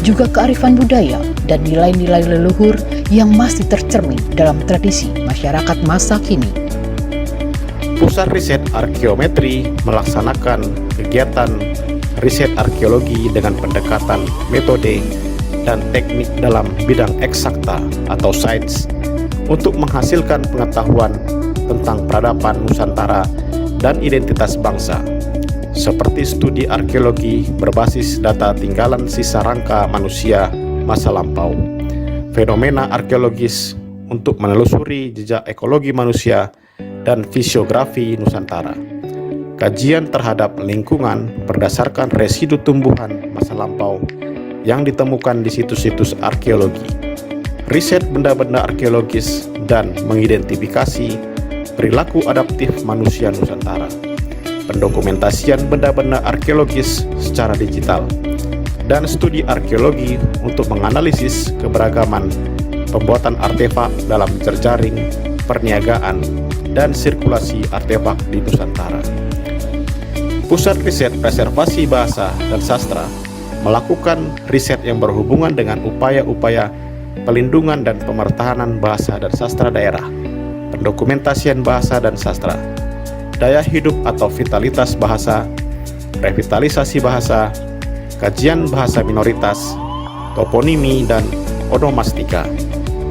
juga kearifan budaya dan nilai-nilai leluhur yang masih tercermin dalam tradisi masyarakat masa kini. Pusat Riset Arkeometri melaksanakan kegiatan riset arkeologi dengan pendekatan metode dan teknik dalam bidang eksakta atau sains untuk menghasilkan pengetahuan tentang peradaban Nusantara dan identitas bangsa, seperti studi arkeologi berbasis data tinggalan sisa rangka manusia masa lampau, fenomena arkeologis untuk menelusuri jejak ekologi manusia dan fisiografi Nusantara, kajian terhadap lingkungan berdasarkan residu tumbuhan masa lampau yang ditemukan di situs-situs arkeologi, riset benda-benda arkeologis dan mengidentifikasi perilaku adaptif manusia Nusantara, pendokumentasian benda-benda arkeologis secara digital, dan studi arkeologi untuk menganalisis keberagaman pembuatan artefak dalam jejaring perniagaan dan sirkulasi artefak di Nusantara. Pusat Riset Preservasi Bahasa dan Sastra melakukan riset yang berhubungan dengan upaya-upaya pelindungan dan pemertahanan bahasa dan sastra daerah, pendokumentasian bahasa dan sastra, daya hidup atau vitalitas bahasa, revitalisasi bahasa, kajian bahasa minoritas, toponimi dan onomastika,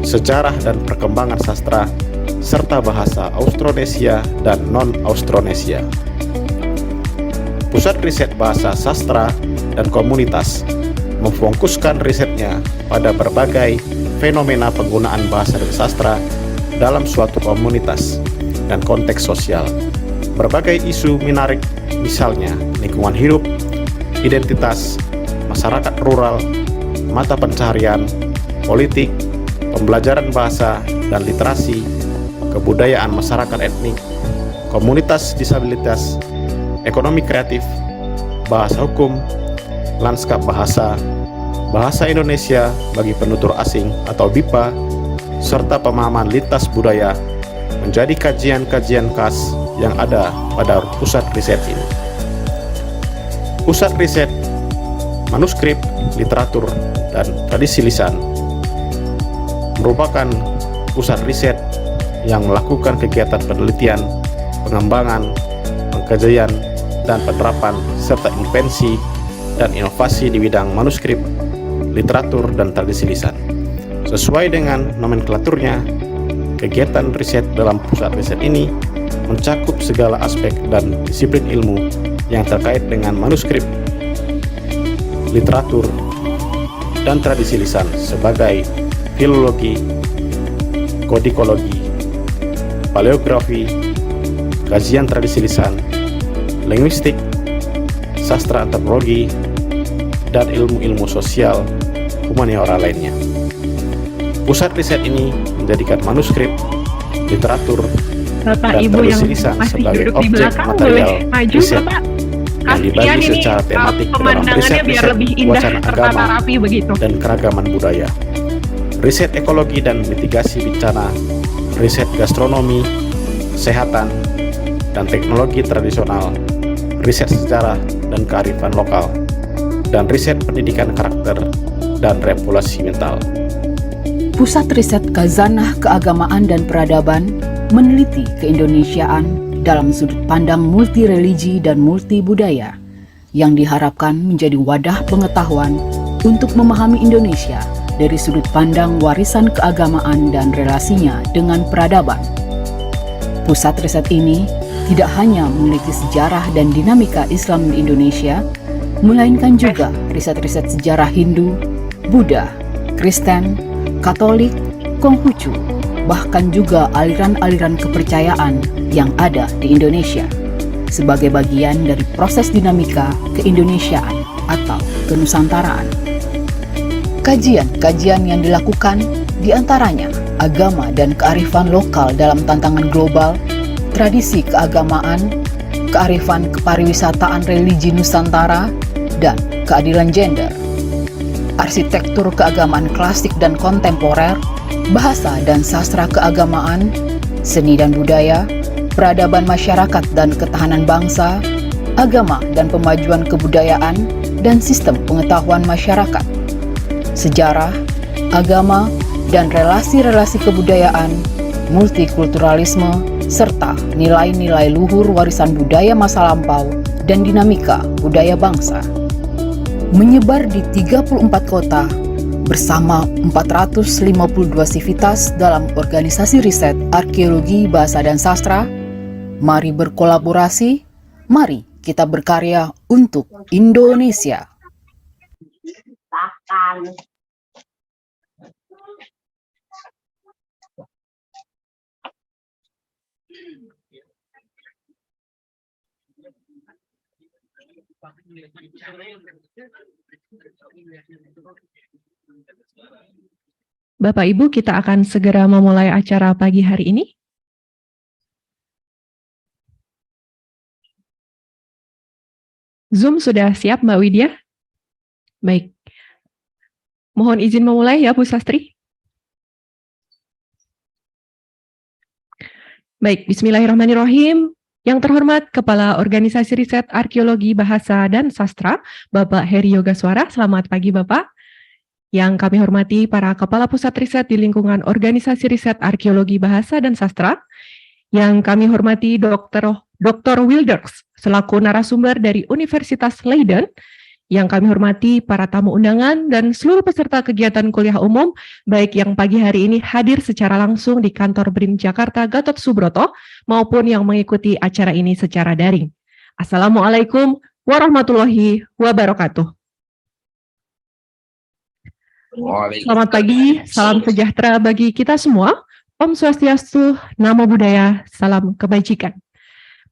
sejarah dan perkembangan sastra, serta bahasa Austronesia dan non-Austronesia. Pusat Riset Bahasa Sastra dan Komunitas memfokuskan risetnya pada berbagai fenomena penggunaan bahasa dan sastra dalam suatu komunitas dan konteks sosial. Berbagai isu menarik, misalnya lingkungan hidup, identitas, masyarakat rural, mata pencaharian, politik, pembelajaran bahasa dan literasi, kebudayaan masyarakat etnik, komunitas disabilitas, ekonomi kreatif, bahasa hukum, lanskap bahasa, bahasa Indonesia bagi penutur asing atau BIPA, serta pemahaman lintas budaya menjadi kajian-kajian khas yang ada pada pusat riset ini. Pusat Riset Manuskrip Literatur dan Tradisi Lisan merupakan pusat riset yang melakukan kegiatan penelitian, pengembangan, pengkajian, dan penerapan serta invensi dan inovasi di bidang manuskrip, literatur, dan tradisi lisan. Sesuai dengan nomenklaturnya, kegiatan riset dalam pusat riset ini mencakup segala aspek dan disiplin ilmu yang terkait dengan manuskrip, literatur, dan tradisi lisan sebagai filologi, kodikologi, paleografi, kajian tradisi lisan, linguistik, sastra antropologi, dan ilmu-ilmu sosial humaniora lainnya. Pusat riset ini menjadikan manuskrip, literatur, Bapak dan Ibu tradisi yang lisan masih sebagai duduk di objek belakang material boleh maju riset Bapak. yang dibagi Kasihan ini secara tematik dalam pemandangannya biar riset-riset lebih indah wacana tertata agama rapi begitu. dan keragaman budaya, riset ekologi dan mitigasi bencana, riset gastronomi, kesehatan, dan teknologi tradisional, riset sejarah dan kearifan lokal, dan riset pendidikan karakter dan regulasi mental. Pusat Riset Khazanah Keagamaan dan Peradaban meneliti keindonesiaan dalam sudut pandang multi religi dan multi budaya yang diharapkan menjadi wadah pengetahuan untuk memahami Indonesia dari sudut pandang warisan keagamaan dan relasinya dengan peradaban. Pusat riset ini tidak hanya meneliti sejarah dan dinamika Islam di Indonesia, melainkan juga riset-riset sejarah Hindu, Buddha, Kristen, Katolik, Konghucu, bahkan juga aliran-aliran kepercayaan yang ada di Indonesia sebagai bagian dari proses dinamika keindonesiaan atau kenusantaraan. Kajian-kajian yang dilakukan diantaranya agama dan kearifan lokal dalam tantangan global, tradisi keagamaan, kearifan kepariwisataan religi Nusantara, dan keadilan gender, arsitektur keagamaan klasik dan kontemporer, bahasa dan sastra keagamaan, seni dan budaya, peradaban masyarakat dan ketahanan bangsa, agama dan pemajuan kebudayaan, dan sistem pengetahuan masyarakat. sejarah, agama, dan relasi-relasi kebudayaan, multikulturalisme, serta nilai-nilai luhur warisan budaya masa lampau dan dinamika budaya bangsa. Menyebar di 34 kota bersama 452 sivitas dalam organisasi riset arkeologi, bahasa, dan sastra, mari berkolaborasi, mari kita berkarya untuk Indonesia. Bapak Ibu, kita akan segera memulai acara pagi hari ini. Zoom sudah siap, Mbak Widya? Baik. Mohon izin memulai ya, Bu Sastri. Baik, bismillahirrahmanirrahim. Yang terhormat Kepala Organisasi Riset Arkeologi, Bahasa, dan Sastra, Bapak Heri Yogaswara. Selamat pagi, Bapak. Yang kami hormati para Kepala Pusat Riset di lingkungan Organisasi Riset Arkeologi, Bahasa, dan Sastra. Yang kami hormati Dr. Wilders, selaku narasumber dari Universitas Leiden. Yang kami hormati para tamu undangan dan seluruh peserta kegiatan kuliah umum, baik yang pagi hari ini hadir secara langsung di kantor BRIN Jakarta Gatot Subroto, maupun yang mengikuti acara ini secara daring. Assalamualaikum warahmatullahi wabarakatuh. Selamat pagi, salam sejahtera bagi kita semua. Om Swastiastu, Namo Buddhaya, salam kebajikan.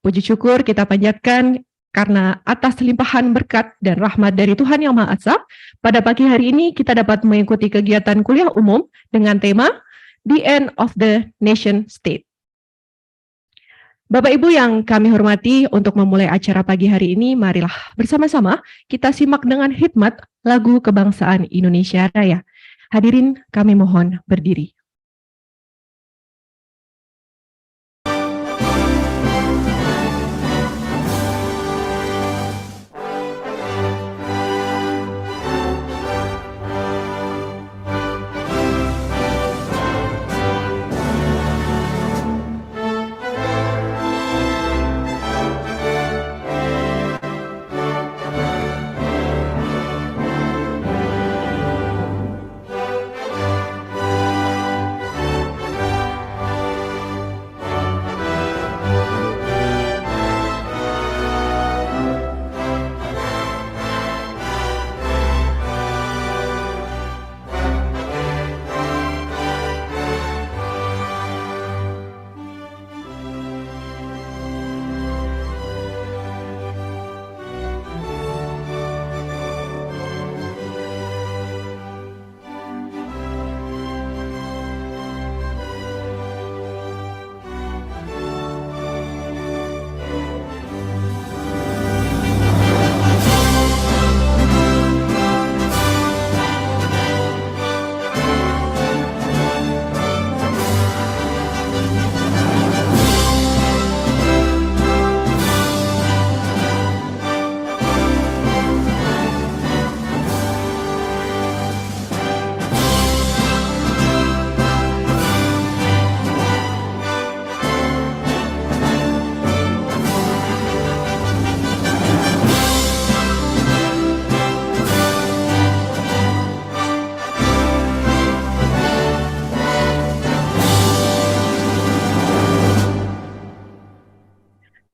Puji syukur kita panjatkan karena atas limpahan berkat dan rahmat dari Tuhan Yang Maha Esa, pada pagi hari ini kita dapat mengikuti kegiatan kuliah umum dengan tema The End of the Nation State. Bapak Ibu yang kami hormati, untuk memulai acara pagi hari ini, marilah bersama-sama kita simak dengan hikmat lagu kebangsaan Indonesia Raya. Hadirin kami mohon berdiri.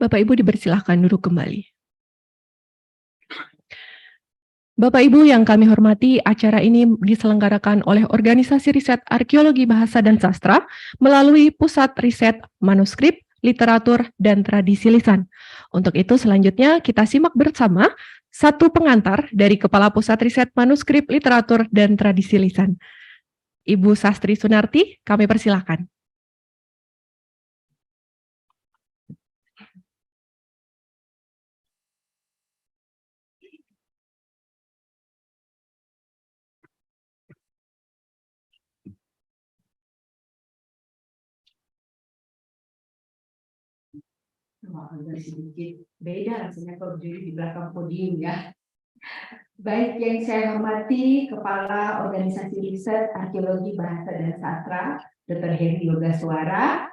Bapak Ibu dipersilahkan duduk kembali. Bapak Ibu yang kami hormati, acara ini diselenggarakan oleh Organisasi Riset Arkeologi, Bahasa, dan Sastra melalui Pusat Riset Manuskrip Literatur dan Tradisi Lisan. Untuk itu selanjutnya kita simak bersama satu pengantar dari Kepala Pusat Riset Manuskrip Literatur dan Tradisi Lisan. Ibu Sastri Sunarti, kami persilahkan. Agak sedikit beda rasanya kalau berdiri di belakang podium ya. Baik yang saya hormati Kepala Organisasi Riset Arkeologi Bahasa dan Sastra, Dr. Heri Yogaswara.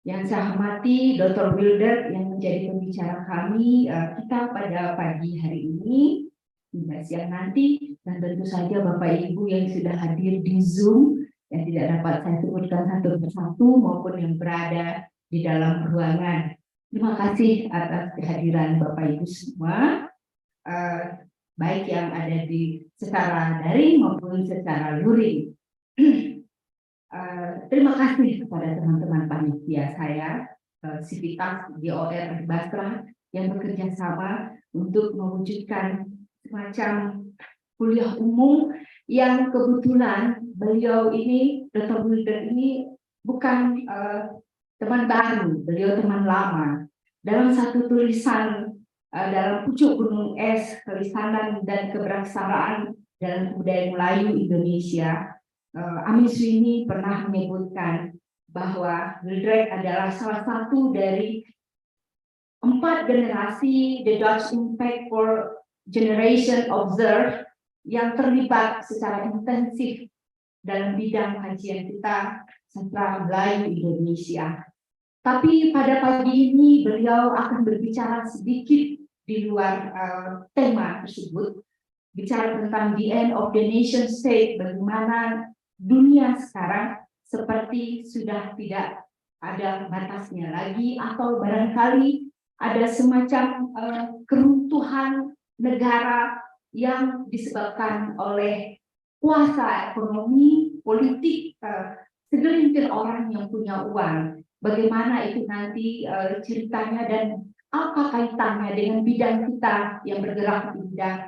Yang saya hormati Dr. Wilder yang menjadi pembicara kami kita pada pagi hari ini hingga siang nanti, dan tentu saja Bapak Ibu yang sudah hadir di Zoom yang tidak dapat saya sebutkan satu persatu maupun yang berada di dalam ruangan. Terima kasih atas kehadiran Bapak Ibu semua. Baik yang ada di secara daring maupun secara luring. Terima kasih kepada teman-teman panitia saya, Sivitas GOR Basra, yang bekerja sama untuk mewujudkan semacam kuliah umum yang kebetulan beliau ini, Dr. Wilder ini bukan teman baru, beliau teman lama. Dalam satu tulisan dalam Pucuk Gunung Es, Kelisanan dan Kebersamaan dalam Budaya Melayu Indonesia, Amis ini pernah menyebutkan bahwa Wilder adalah salah satu dari 4 generasi The Dutch Impact for Generation Observed yang terlibat secara intensif dalam bidang kajian kita sastra Melayu Indonesia. Tapi pada pagi ini beliau akan berbicara sedikit di luar tema tersebut, bicara tentang the end of the nation state, bagaimana dunia sekarang seperti sudah tidak ada batasnya lagi, atau barangkali ada semacam keruntuhan negara yang disebabkan oleh kuasa ekonomi, politik, segelintir orang yang punya uang. Bagaimana itu nanti ceritanya dan apa kaitannya dengan bidang kita yang bergerak di bidang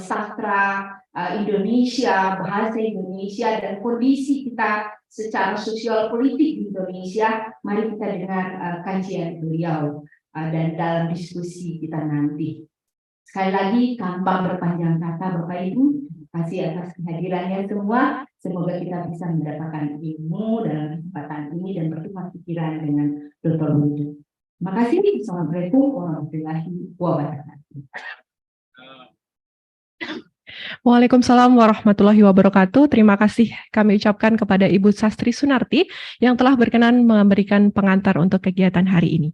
sastra Indonesia, bahasa Indonesia, dan kondisi kita secara sosial politik di Indonesia. Mari kita dengar kajian beliau dan dalam diskusi kita nanti. Sekali lagi, tanpa berpanjang kata Bapak Ibu, terima kasih atas kehadirannya semua. Semoga kita bisa mendapatkan ilmu dalam kesempatan ini dan bertukar pikiran dengan Dr. Wilder. Terima kasih. Assalamualaikum warahmatullahi wabarakatuh. Waalaikumsalam warahmatullahi wabarakatuh. Terima kasih kami ucapkan kepada Ibu Sastri Sunarti yang telah berkenan memberikan pengantar untuk kegiatan hari ini.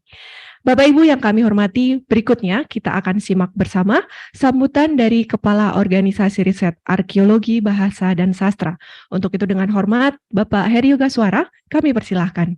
Bapak Ibu yang kami hormati, berikutnya kita akan simak bersama sambutan dari Kepala Organisasi Riset Arkeologi Bahasa dan Sastra. Untuk itu dengan hormat, Bapak Heri Yogaswara, kami persilahkan.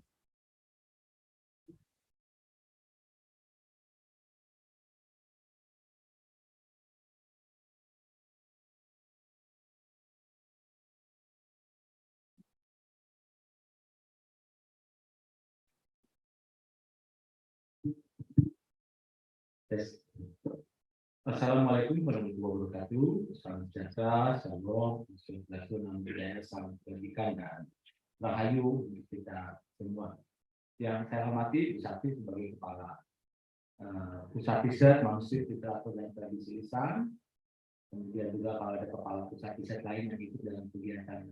Assalamualaikum warahmatullahi wabarakatuh. Salam sejahtera, salam nasional, budaya, salam pendidikan dan rahayu untuk kita semua. Yang saya hormati, Pusat sebagai Kepala Pusat Riset Manuskrip Literatur dan Tradisi Lisan. Kemudian juga kalau ada kepala pusat riset lain yang ikut dalam kegiatan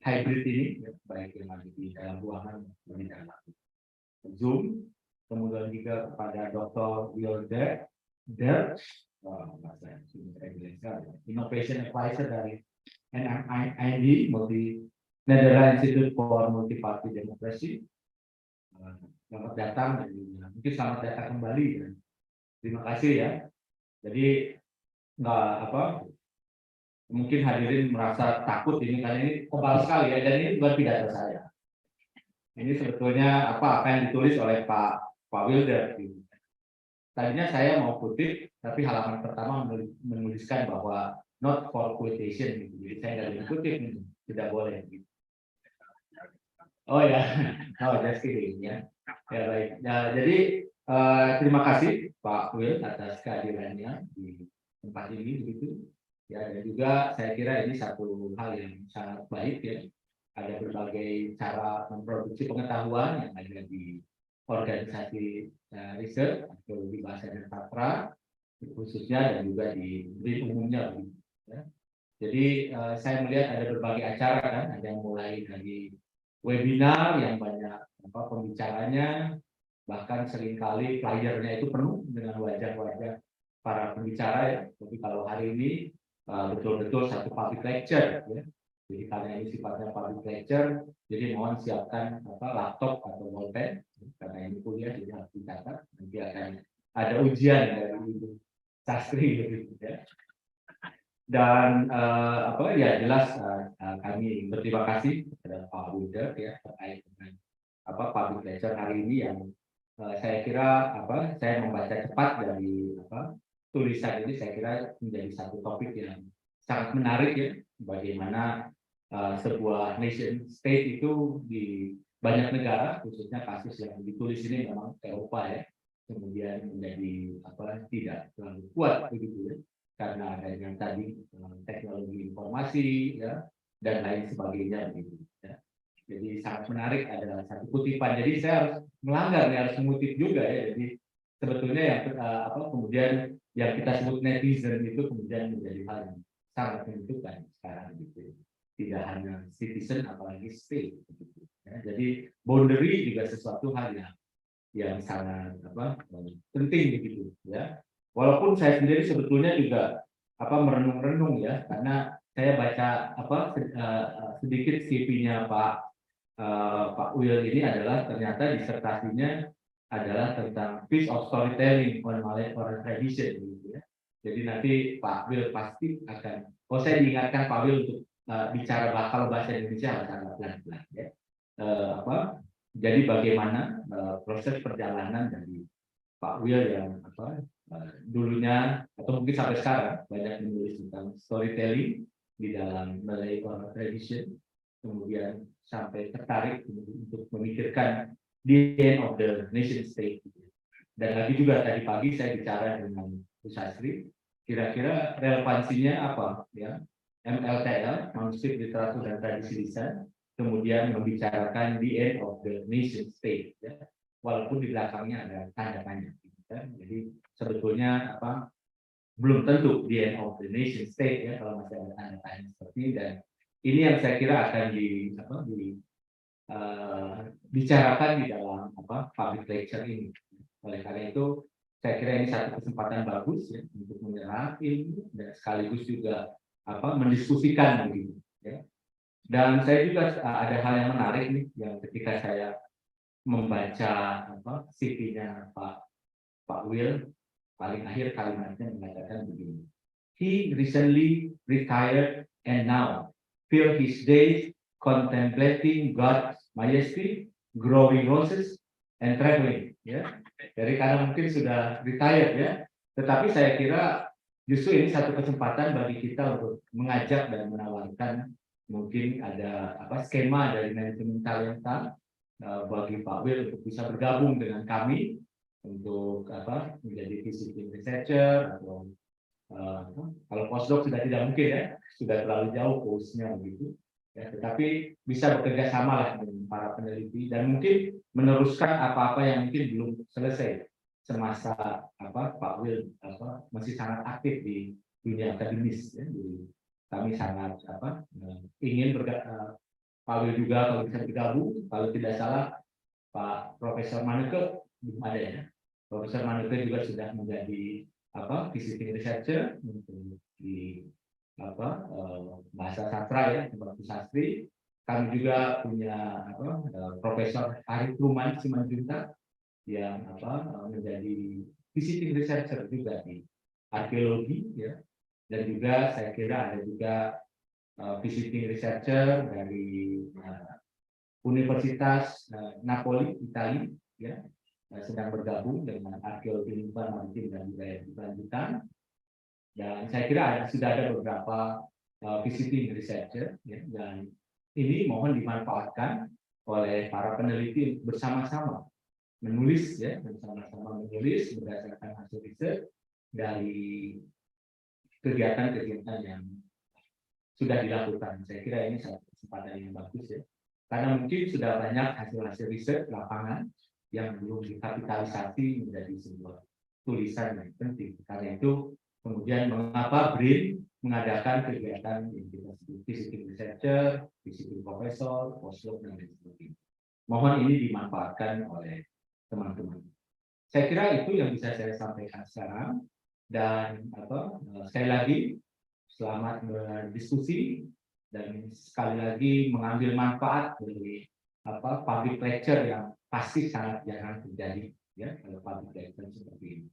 hybrid ini, baik yang ada di dalam ruangan maupun di dalam Zoom. Kemudian juga kepada Dr. Wilder, Innovation Advisor dari NMID, Netherlands Institute for Multiparty Democracy. Selamat datang dan mungkin selamat datang kembali dan terima kasih ya. Jadi mungkin hadirin merasa takut ini karena ini tebal sekali ya, dan ini bukan pidato saya. Ini sebetulnya apa yang ditulis oleh Pak Wilder. Tadinya saya mau kutip, tapi halaman pertama menuliskan bahwa not for quotation, gitu. Jadi saya nggak boleh kutip, tidak boleh. Gitu. Oh ya, just kidding ya. Ya baik. Nah, jadi terima kasih Pak Will atas kehadirannya di tempat ini begitu. Ya, dan juga saya kira ini satu hal yang sangat baik ya. Ada berbagai cara memproduksi pengetahuan yang ada di organisasi riset arkeologi bahasa dan sastra khususnya dan juga di BRIN umumnya. Ya. Jadi saya melihat ada berbagai acara kan, ada yang mulai dari webinar yang banyak pembicaranya, bahkan seringkali flyernya itu penuh dengan wajah-wajah para pembicara ya. Tapi kalau hari ini betul-betul satu public lecture ya. Jadi karena ini sifatnya public lecture, jadi mohon siapkan laptop atau pulpen karena ini kuliah jadi harus dicatat. Nanti akan ada ujian dari Ibu Sastri begitu ya. Dan ya jelas kami berterima kasih kepada Pak Wilder ya terkait dengan public lecture hari ini yang saya kira saya membaca cepat dari tulisan ini, saya kira menjadi satu topik yang sangat menarik ya, bagaimana sebuah nation state itu di banyak negara, khususnya kasus yang ditulis ini memang Eropa ya, kemudian menjadi tidak terlalu kuat begitu ya, karena adanya tadi teknologi informasi ya dan lain sebagainya begitu ya. Jadi sangat menarik adalah satu kutipan. Jadi saya harus melanggar, harus mengutip juga ya. Jadi sebetulnya yang kemudian yang kita sebut netizen itu kemudian menjadi hal yang sangat menentukan sekarang gitu. Tidak hanya citizen apalagi state gitu. Ya. Jadi boundary juga sesuatu hal yang sangat penting begitu ya. Walaupun saya sendiri sebetulnya juga merenung-renung ya, karena saya baca sedikit CV-nya Pak Will ini adalah ternyata disertasinya adalah tentang piece of storytelling on Malay oral tradition gitu ya. Jadi nanti Pak Will pasti akan, saya diingatkan Pak Will untuk bicara kalau bahasa Indonesia harus agak pelan-pelan ya. Jadi bagaimana proses perjalanan dari Pak Will yang dulunya atau mungkin sampai sekarang banyak menulis tentang storytelling di dalam Malay oral tradition, kemudian sampai tertarik untuk memikirkan the end of the nation state. Dan lagi juga tadi pagi saya bicara dengan Bu Sastri, kira-kira relevansinya apa ya? MLTL, Manuskrip Literatur dan Tradisi Lisan, kemudian membicarakan the end of the nation state, ya. Walaupun di belakangnya ada tanda tanya. Ya. Jadi sebetulnya belum tentu the end of the nation state ya kalau masih ada tanda tanya seperti ini. Dan ini yang saya kira akan bicarakan di dalam public lecture ini. Oleh karena itu saya kira ini satu kesempatan bagus ya untuk menyerap ilmu dan sekaligus juga mendiskusikan begitu ya. Dan saya juga ada hal yang menarik nih yang ketika saya membaca CV-nya Pak Will, paling akhir kalimatnya mengatakan begini. He recently retired and now fill his days contemplating God's majesty, growing roses, and traveling. Ya, jadi karena mungkin sudah retired ya, tetapi saya kira justru ini satu kesempatan bagi kita untuk mengajak dan menawarkan mungkin ada skema dari manajemen talenta bagi Pak Will untuk bisa bergabung dengan kami untuk menjadi visiting researcher atau kalau postdoc sudah tidak mungkin ya, sudah terlalu jauh posnya begitu ya, tetapi bisa bekerja sama lah dengan para peneliti dan mungkin meneruskan apa-apa yang mungkin belum selesai semasa Pak Will masih sangat aktif di dunia akademis ya. Kami sangat ingin Pak Will juga kalau bisa bergabung, kalau tidak salah Pak Profesor Maneke belum ada ya. Profesor Maneke juga sudah menjadi visiting researcher di bahasa sastra ya, Pak Sastri. Kami juga punya Profesor Arif Ruman Simanjuntak yang menjadi visiting researcher juga di arkeologi ya, dan juga saya kira ada juga visiting researcher dari Universitas Napoli Italia ya, sedang bergabung dengan arkeologi lingkungan maritim dan budaya berkelanjutan. Dan saya kira sudah ada beberapa visiting researcher ya, dan ini mohon dimanfaatkan oleh para peneliti bersama-sama menulis ya, bersama-sama menulis berdasarkan hasil riset dari kegiatan-kegiatan yang sudah dilakukan. Saya kira ini satu kesempatan yang bagus ya, karena mungkin sudah banyak hasil-hasil riset lapangan yang belum dikapitalisasi menjadi sebuah tulisan yang penting. Karena itu kemudian mengapa BRIN mengadakan kegiatan yang kita sebut visiting researcher, visiting profesor, postdoc dan lain sebagainya. Mohon ini dimanfaatkan oleh teman-teman. Saya kira itu yang bisa saya sampaikan sekarang, Dan sekali lagi selamat berdiskusi dan sekali lagi mengambil manfaat dari public lecture yang pasti sangat jarang terjadi ya kalau public lecture seperti ini.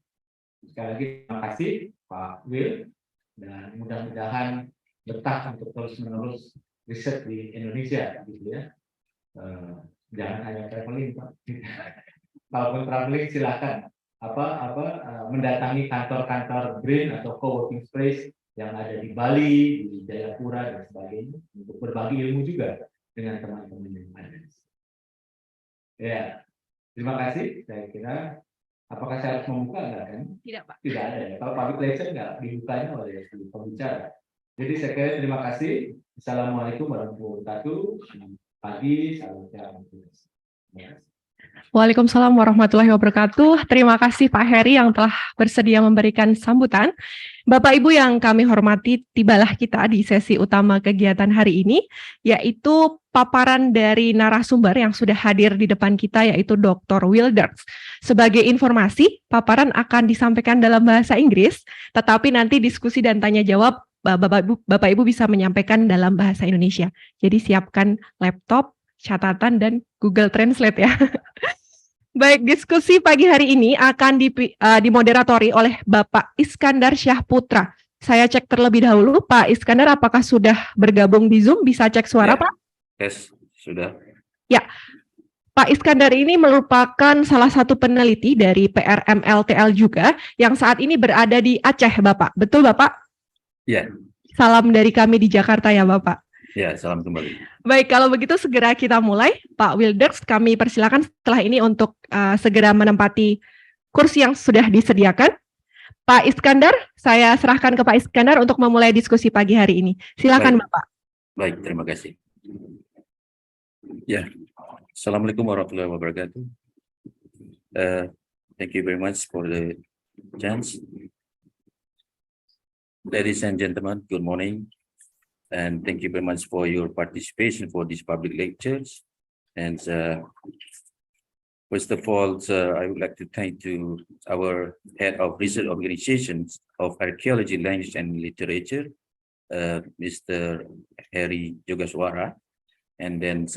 Sekali lagi terima kasih Pak Will, dan mudah-mudahan betah untuk terus-menerus riset di Indonesia gitu ya. Jangan hanya traveling Pak. Kalaupun traveling silakan mendatangi kantor-kantor BRIN atau co-working space yang ada di Bali, di Jayapura dan sebagainya untuk berbagi ilmu juga dengan teman-teman yang ada. Ya, terima kasih. Saya kira apakah saya harus membuka enggak kan? Tidak, Pak. Tidak ada ya. Kalau public lecture enggak dibukanya oleh pembicara. Jadi saya kira terima kasih. Assalamualaikum warahmatullahi wabarakatuh. Pagi, salam sehat. Waalaikumsalam warahmatullahi wabarakatuh. Terima kasih Pak Heri yang telah bersedia memberikan sambutan. Bapak Ibu yang kami hormati, tibalah kita di sesi utama kegiatan hari ini, yaitu paparan dari narasumber yang sudah hadir di depan kita, yaitu Dr. Wilders. Sebagai informasi, paparan akan disampaikan dalam bahasa Inggris, tetapi nanti diskusi dan tanya jawab Bapak Ibu bisa menyampaikan dalam bahasa Indonesia. Jadi siapkan laptop, catatan, dan Google Translate ya. Baik, diskusi pagi hari ini akan dimoderatori oleh Bapak Iskandar Syahputera. Saya cek terlebih dahulu, Pak Iskandar apakah sudah bergabung di Zoom? Bisa cek suara, ya, Pak? Yes, sudah. Ya, Pak Iskandar ini merupakan salah satu peneliti dari PR MLTL juga, yang saat ini berada di Aceh, Bapak. Betul, Bapak? Ya. Salam dari kami di Jakarta ya, Bapak. Ya, salam kembali. Baik, kalau begitu segera kita mulai. Pak Wilders, kami persilakan setelah ini untuk segera menempati kursi yang sudah disediakan. Pak Iskandar, saya serahkan ke Pak Iskandar untuk memulai diskusi pagi hari ini. Silakan, Baik. Bapak. Baik, terima kasih. Ya, Assalamualaikum warahmatullahi wabarakatuh. Thank you very much for the chance. Ladies and gentlemen, good morning. And thank you very much for your participation for these public lectures. And first of all, I would like to thank to our head of research organizations of archaeology, language, and literature, Mr. Heri Yogaswara. And then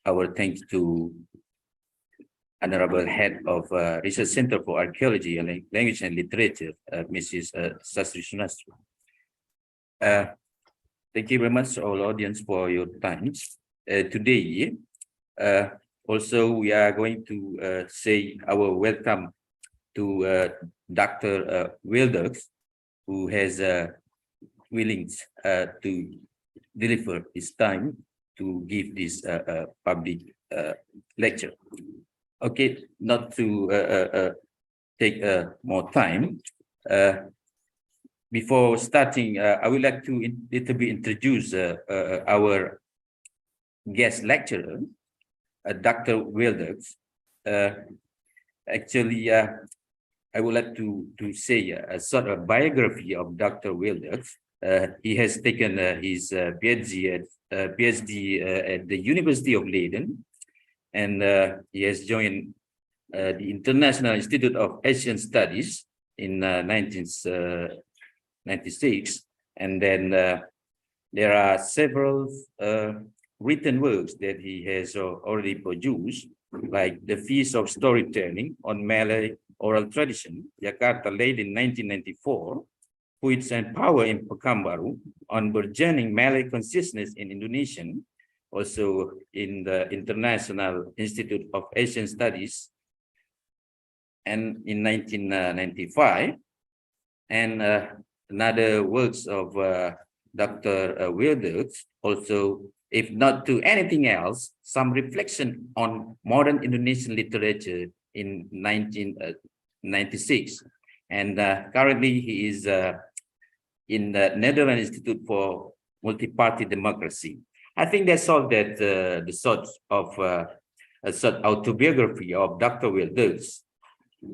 our thanks to Honorable Head of Research Center for Archaeology, and Language, and Literature, Mrs. Sastri Sunastri. Thank you very much, all audience, for your time. Today, also we are going to say our welcome to Dr. Wilders, who has willing to deliver his time to give this public lecture. Okay, not to take more time. Before starting, I would like to introduce our guest lecturer, Dr. Wilders. Actually, I would like to say a sort of biography of Dr. Wilders. He has taken his PhD at the University of Leiden, and he has joined the International Institute of Asian Studies in 1996, and then there are several written works that he has already produced, like The Feast of Storytelling on Malay Oral Tradition, Jakarta, Leiden, 1994, Poets and Power in Pekanbaru, on Burgeoning Malay Consciousness in Indonesian, also in the International Institute of Asian Studies, and in 1995, and another works of Dr. Wilders, also, if not to anything else, some reflection on modern Indonesian literature in 1996. And currently he is in the Netherlands Institute for Multi-Party Democracy. I think that's all that the sort of autobiography of Dr. Wilders.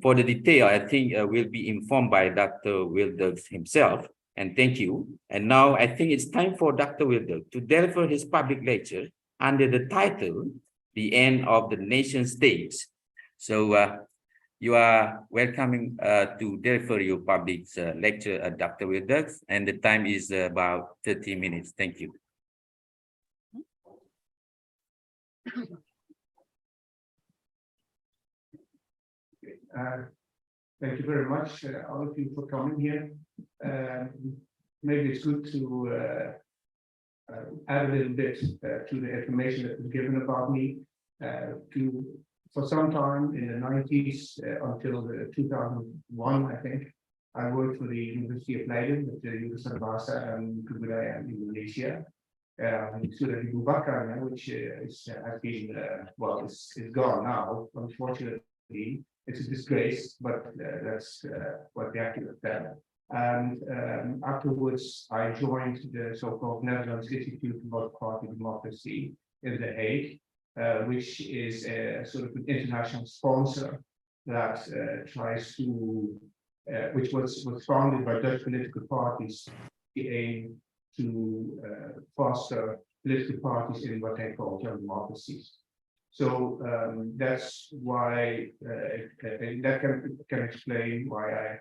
For the detail, I think will be informed by Dr. Wilders himself. And thank you. And now I think it's time for Dr. Wilders to deliver his public lecture under the title, The End of the Nation States. So You are welcoming to deliver your public lecture, Dr. Wilders, and the time is about 30 minutes. Thank you. Thank you very much, all of you, for coming here. Maybe it's good to add a little bit to the information that was given about me. For some time in the 90s until 2001, I think, I worked for the University of Leiden with the dewasa and budaya in Indonesia. Sudah dibubarkan, which has been, well, it's gone now, unfortunately. It's a disgrace, but that's what we have to accept. And afterwards, I joined the so-called Netherlands Institute for Multi-Party Democracy in The Hague, which is a sort of an international sponsor that tries to, which was founded by Dutch political parties, the aim to foster political parties in what they call young democracies. So that's why that can explain why I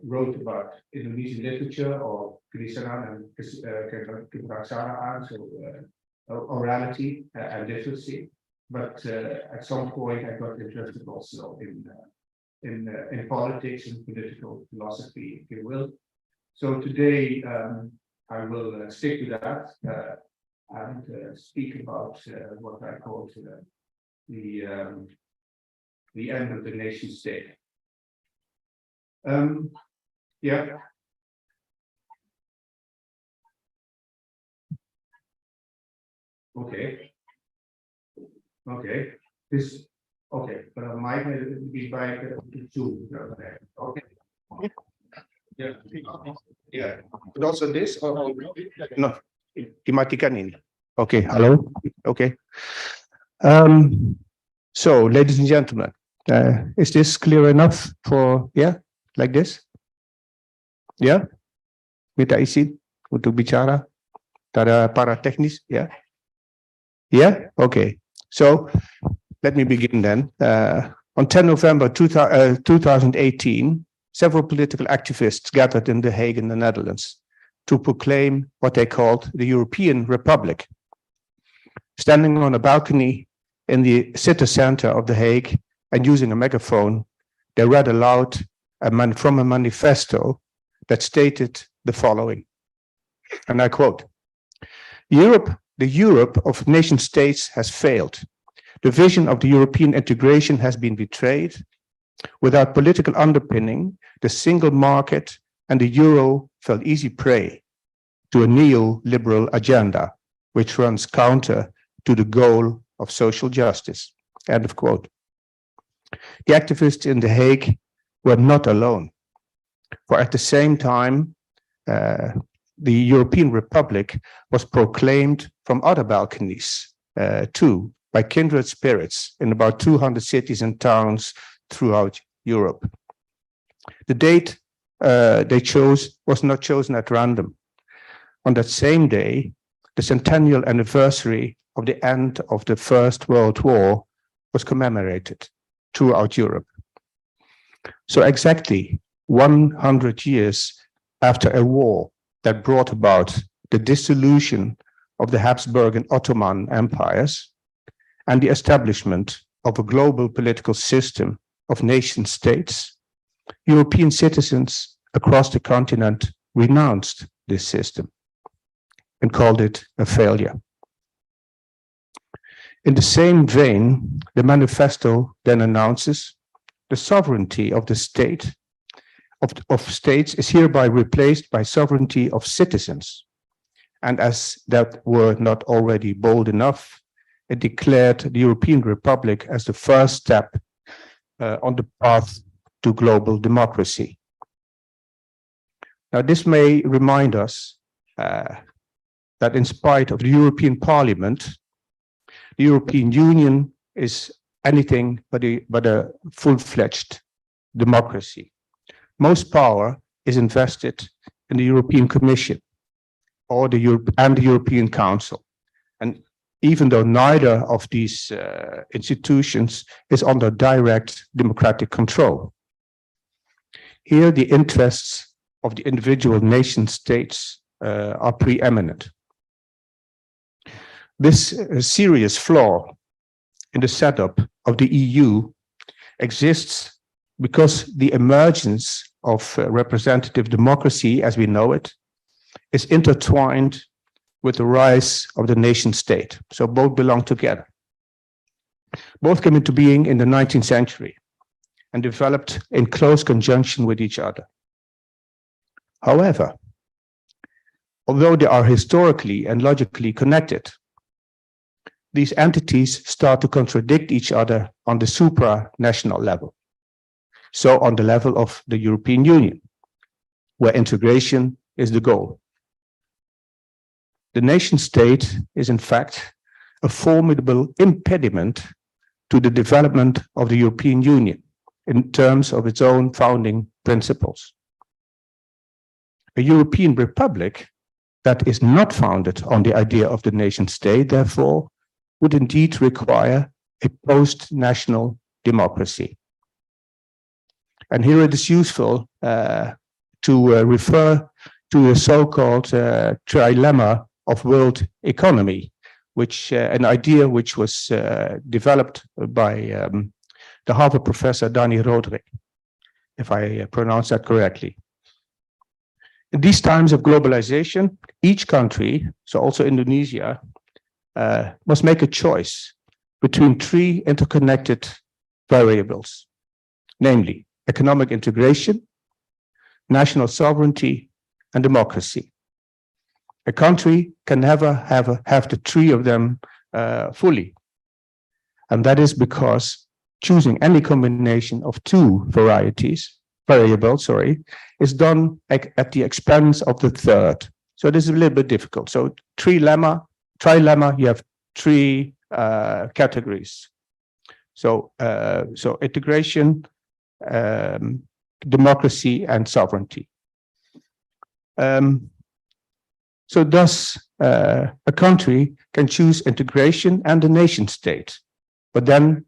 wrote about Indonesian literature or keseragaman and keseragaman, so orality and literacy. But at some point, I got interested also in politics and political philosophy, if you will. So today I will stick to that. And speak about what I call the end of the nation state. Yeah. Okay. Okay. This. Okay. But I might be back to Zoom. Okay. Yeah. Yeah. But also this or no. Dimatikan ini. Okay, hello. Okay. So, ladies and gentlemen, is this clear enough for, like this? Yeah? Minta izin untuk bicara pada para teknis, Yeah? Okay. So, let me begin then. On 10 November 2018, several political activists gathered in The Hague in the Netherlands to proclaim what they called the European Republic. Standing on a balcony in the city center of The Hague and using a megaphone, they read aloud from a manifesto that stated the following, and I quote, the Europe of nation states has failed. The vision of the European integration has been betrayed. Without political underpinning, the single market and the euro fell easy prey to a neoliberal agenda, which runs counter to the goal of social justice. End of quote. The activists in The Hague were not alone, for at the same time, the European Republic was proclaimed from other balconies too, by kindred spirits in about 200 cities and towns throughout Europe. The date they chose was not chosen at random. On that same day, the centennial anniversary of the end of the First World War was commemorated throughout Europe. So exactly 100 years after a war that brought about the dissolution of the Habsburg and Ottoman empires and the establishment of a global political system of nation states, European citizens across the continent renounced this system and called it a failure. In the same vein, the manifesto then announces the sovereignty of the state of states is hereby replaced by sovereignty of citizens. And as that were not already bold enough, it declared the European Republic as the first step on the path to global democracy. Now, this may remind us that in spite of the European Parliament, the European Union is anything but a full-fledged democracy. Most power is invested in the European Commission or the European Council. And even though neither of these institutions is under direct democratic control. Here, the interests of the individual nation states are preeminent. This serious flaw in the setup of the EU exists because the emergence of representative democracy as we know it is intertwined with the rise of the nation state. So both belong together. Both came into being in the 19th century and developed in close conjunction with each other. However, although they are historically and logically connected, these entities start to contradict each other on the supranational level. So on the level of the European Union, where integration is the goal. The nation state is in fact a formidable impediment to the development of the European Union in terms of its own founding principles. A European republic that is not founded on the idea of the nation state, therefore, would indeed require a post-national democracy. And here it is useful to refer to the so-called trilemma of world economy, which an idea which was developed by the Harvard professor Dani Rodrik, if I pronounce that correctly. In these times of globalization, each country, so also Indonesia, must make a choice between three interconnected variables, namely economic integration, national sovereignty, and democracy. A country can never have the three of them fully. And that is because choosing any combination of two variables, is done at the expense of the third. So this is a little bit difficult. So trilemma, you have three categories. So integration, democracy, and sovereignty. So thus, a country can choose integration and the nation state, but then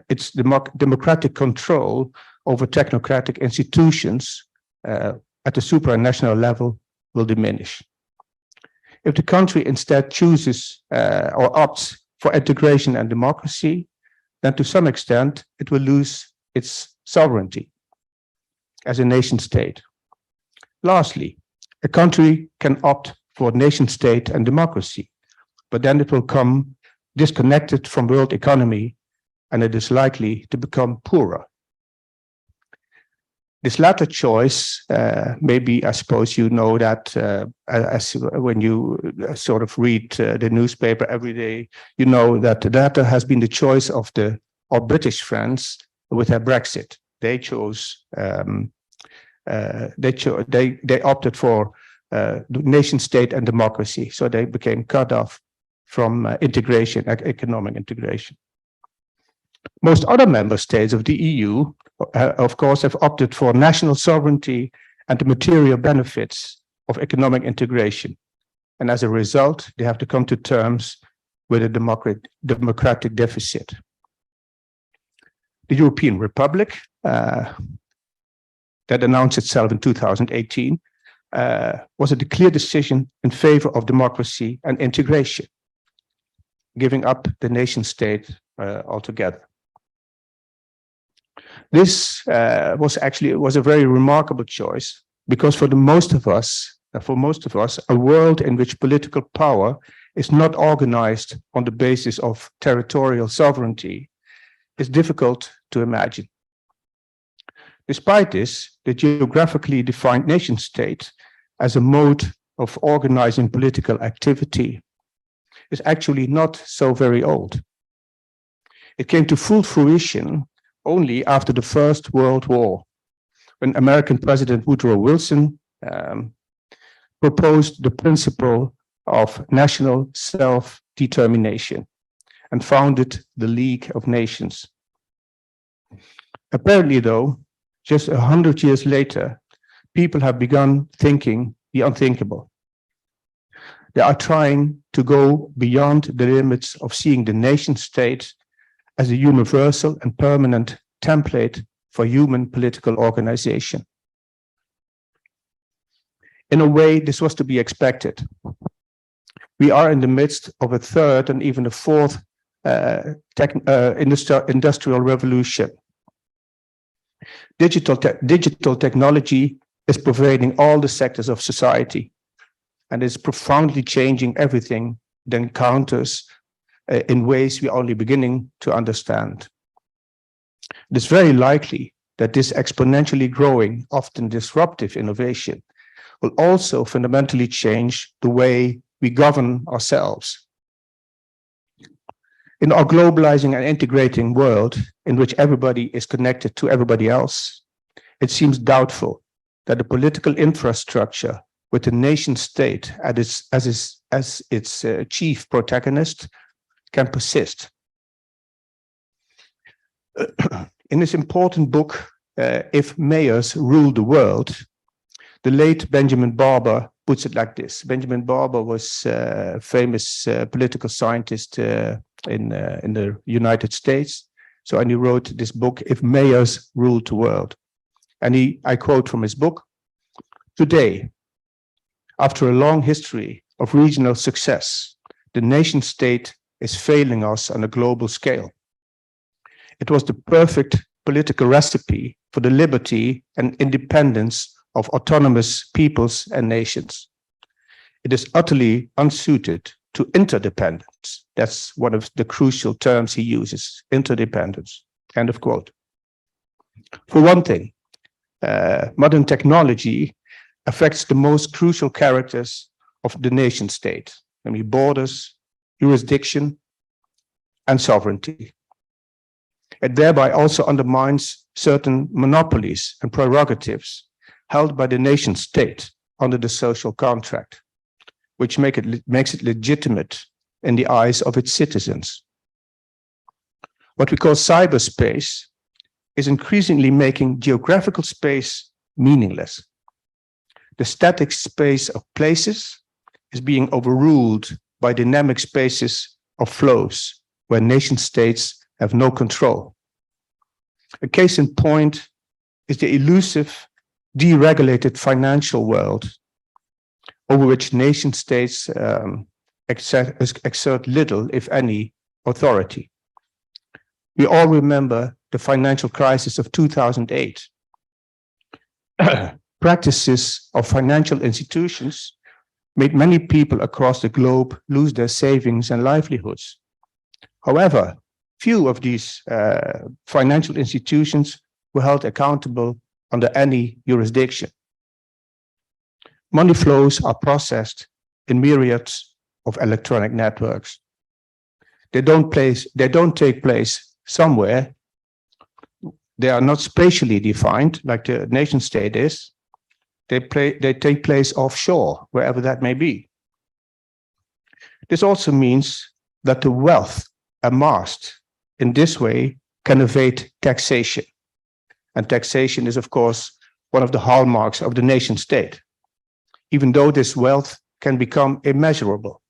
its democratic control over technocratic institutions at the supranational level will diminish. If the country instead chooses or opts for integration and democracy, then to some extent it will lose its sovereignty as a nation state. Lastly, a country can opt for nation state and democracy, but then it will come disconnected from world economy and it is likely to become poorer. This latter choice, maybe I suppose you know that as when you sort of read the newspaper every day, you know that the latter has been the choice of our British friends with their Brexit. They chose, they opted for nation state and democracy, so they became cut off from integration, economic integration. Most other member states of the EU, of course, have opted for national sovereignty and the material benefits of economic integration. And as a result, they have to come to terms with a democratic deficit. The European Republic, that announced itself in 2018, was a clear decision in favor of democracy and integration, giving up the nation state altogether. This was a very remarkable choice because for most of us, a world in which political power is not organized on the basis of territorial sovereignty is difficult to imagine. Despite this, the geographically defined nation state as a mode of organizing political activity is actually not so very old. It came to full fruition only after the First World War, when American President Woodrow Wilson proposed the principle of national self-determination and founded the League of Nations. Apparently, though, just 100 years later, people have begun thinking the unthinkable. They are trying to go beyond the limits of seeing the nation state as a universal and permanent template for human political organization. In a way, this was to be expected. We are in the midst of a third and even a fourth industrial revolution. Digital technology is pervading all the sectors of society and is profoundly changing everything that encounters in ways we are only beginning to understand. It is very likely that this exponentially growing, often disruptive innovation will also fundamentally change the way we govern ourselves. In our globalizing and integrating world, in which everybody is connected to everybody else, it seems doubtful that the political infrastructure with the nation state as its chief protagonist can persist. In this important book, If Mayors Rule the World, the late Benjamin Barber puts it like this. Benjamin Barber was a famous political scientist in the United States. And he wrote this book, If Mayors Rule the World. And I quote from his book, "Today, after a long history of regional success, the nation state is failing us on a global scale. It was the perfect political recipe for the liberty and independence of autonomous peoples and nations. It is utterly unsuited to interdependence." That's one of the crucial terms he uses, interdependence, end of quote. For one thing, modern technology affects the most crucial characters of the nation state, namely borders, jurisdiction, and sovereignty. It thereby also undermines certain monopolies and prerogatives held by the nation state under the social contract, which makes it legitimate in the eyes of its citizens. What we call cyberspace is increasingly making geographical space meaningless. The static space of places is being overruled by dynamic spaces of flows where nation states have no control. A case in point is the elusive, deregulated financial world over which nation states exert little, if any, authority. We all remember the financial crisis of 2008. Practices of financial institutions made many people across the globe lose their savings and livelihoods. However, few of these financial institutions were held accountable under any jurisdiction. Money flows are processed in myriads of electronic networks. They don't take place somewhere. They are not spatially defined like the nation state is. They take place offshore, wherever that may be. This also means that the wealth amassed in this way can evade taxation. And taxation is, of course, one of the hallmarks of the nation state, even though this wealth can become immeasurable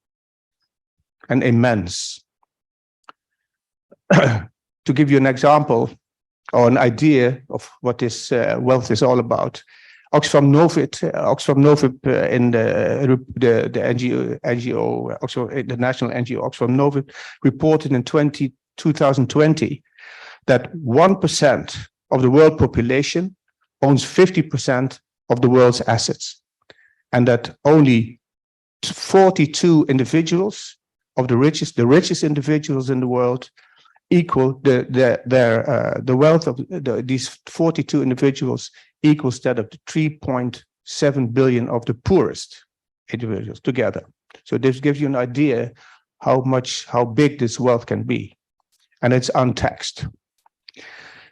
and immense. To give you an example or an idea of what this wealth is all about, Oxfam Novib in the NGO, Oxfam, the national NGO Oxfam Novib, reported in 2020 that 1% of the world population owns 50% of the world's assets, and that only 42 individuals of the richest individuals in the world equal the wealth of these 42 individuals equals that of the 3.7 billion of the poorest individuals together. So this gives you an idea how big this wealth can be, and it's untaxed.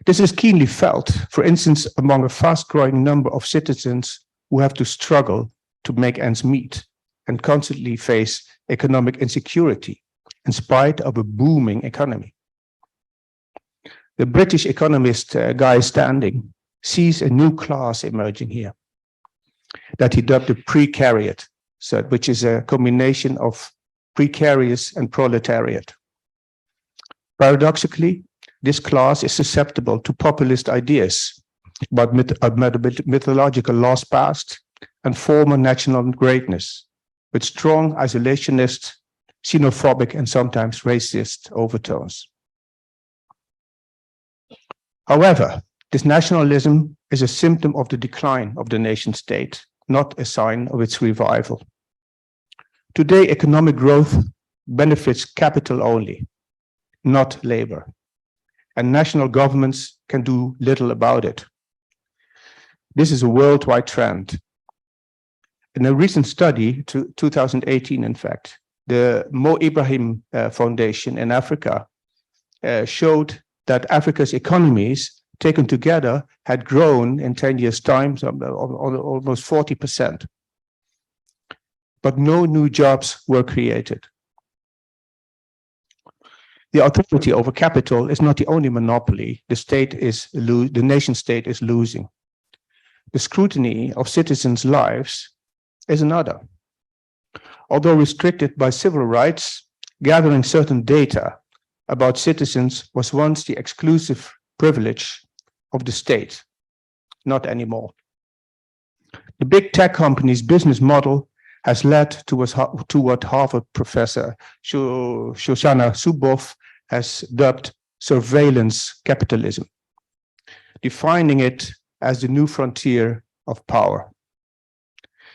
This is keenly felt, for instance, among a fast-growing number of citizens who have to struggle to make ends meet and constantly face economic insecurity in spite of a booming economy. The British economist Guy Standing sees a new class emerging here that he dubbed the precariat, which is a combination of precarious and proletariat. Paradoxically, this class is susceptible to populist ideas about mythological lost past and former national greatness, with strong isolationist, xenophobic, and sometimes racist overtones. However, this nationalism is a symptom of the decline of the nation state, not a sign of its revival. Today, economic growth benefits capital only, not labor, and national governments can do little about it. This is a worldwide trend. In a recent study, 2018 in fact, the Mo Ibrahim Foundation in Africa showed that Africa's economies taken together had grown in 10 years' time, almost 40%. But no new jobs were created. The authority over capital is not the only monopoly the nation state is losing. The scrutiny of citizens' lives is another. Although restricted by civil rights, gathering certain data about citizens was once the exclusive privilege of the state, not anymore. The big tech companies' business model has led to what Harvard professor Shoshana Zuboff has dubbed surveillance capitalism, defining it as the new frontier of power.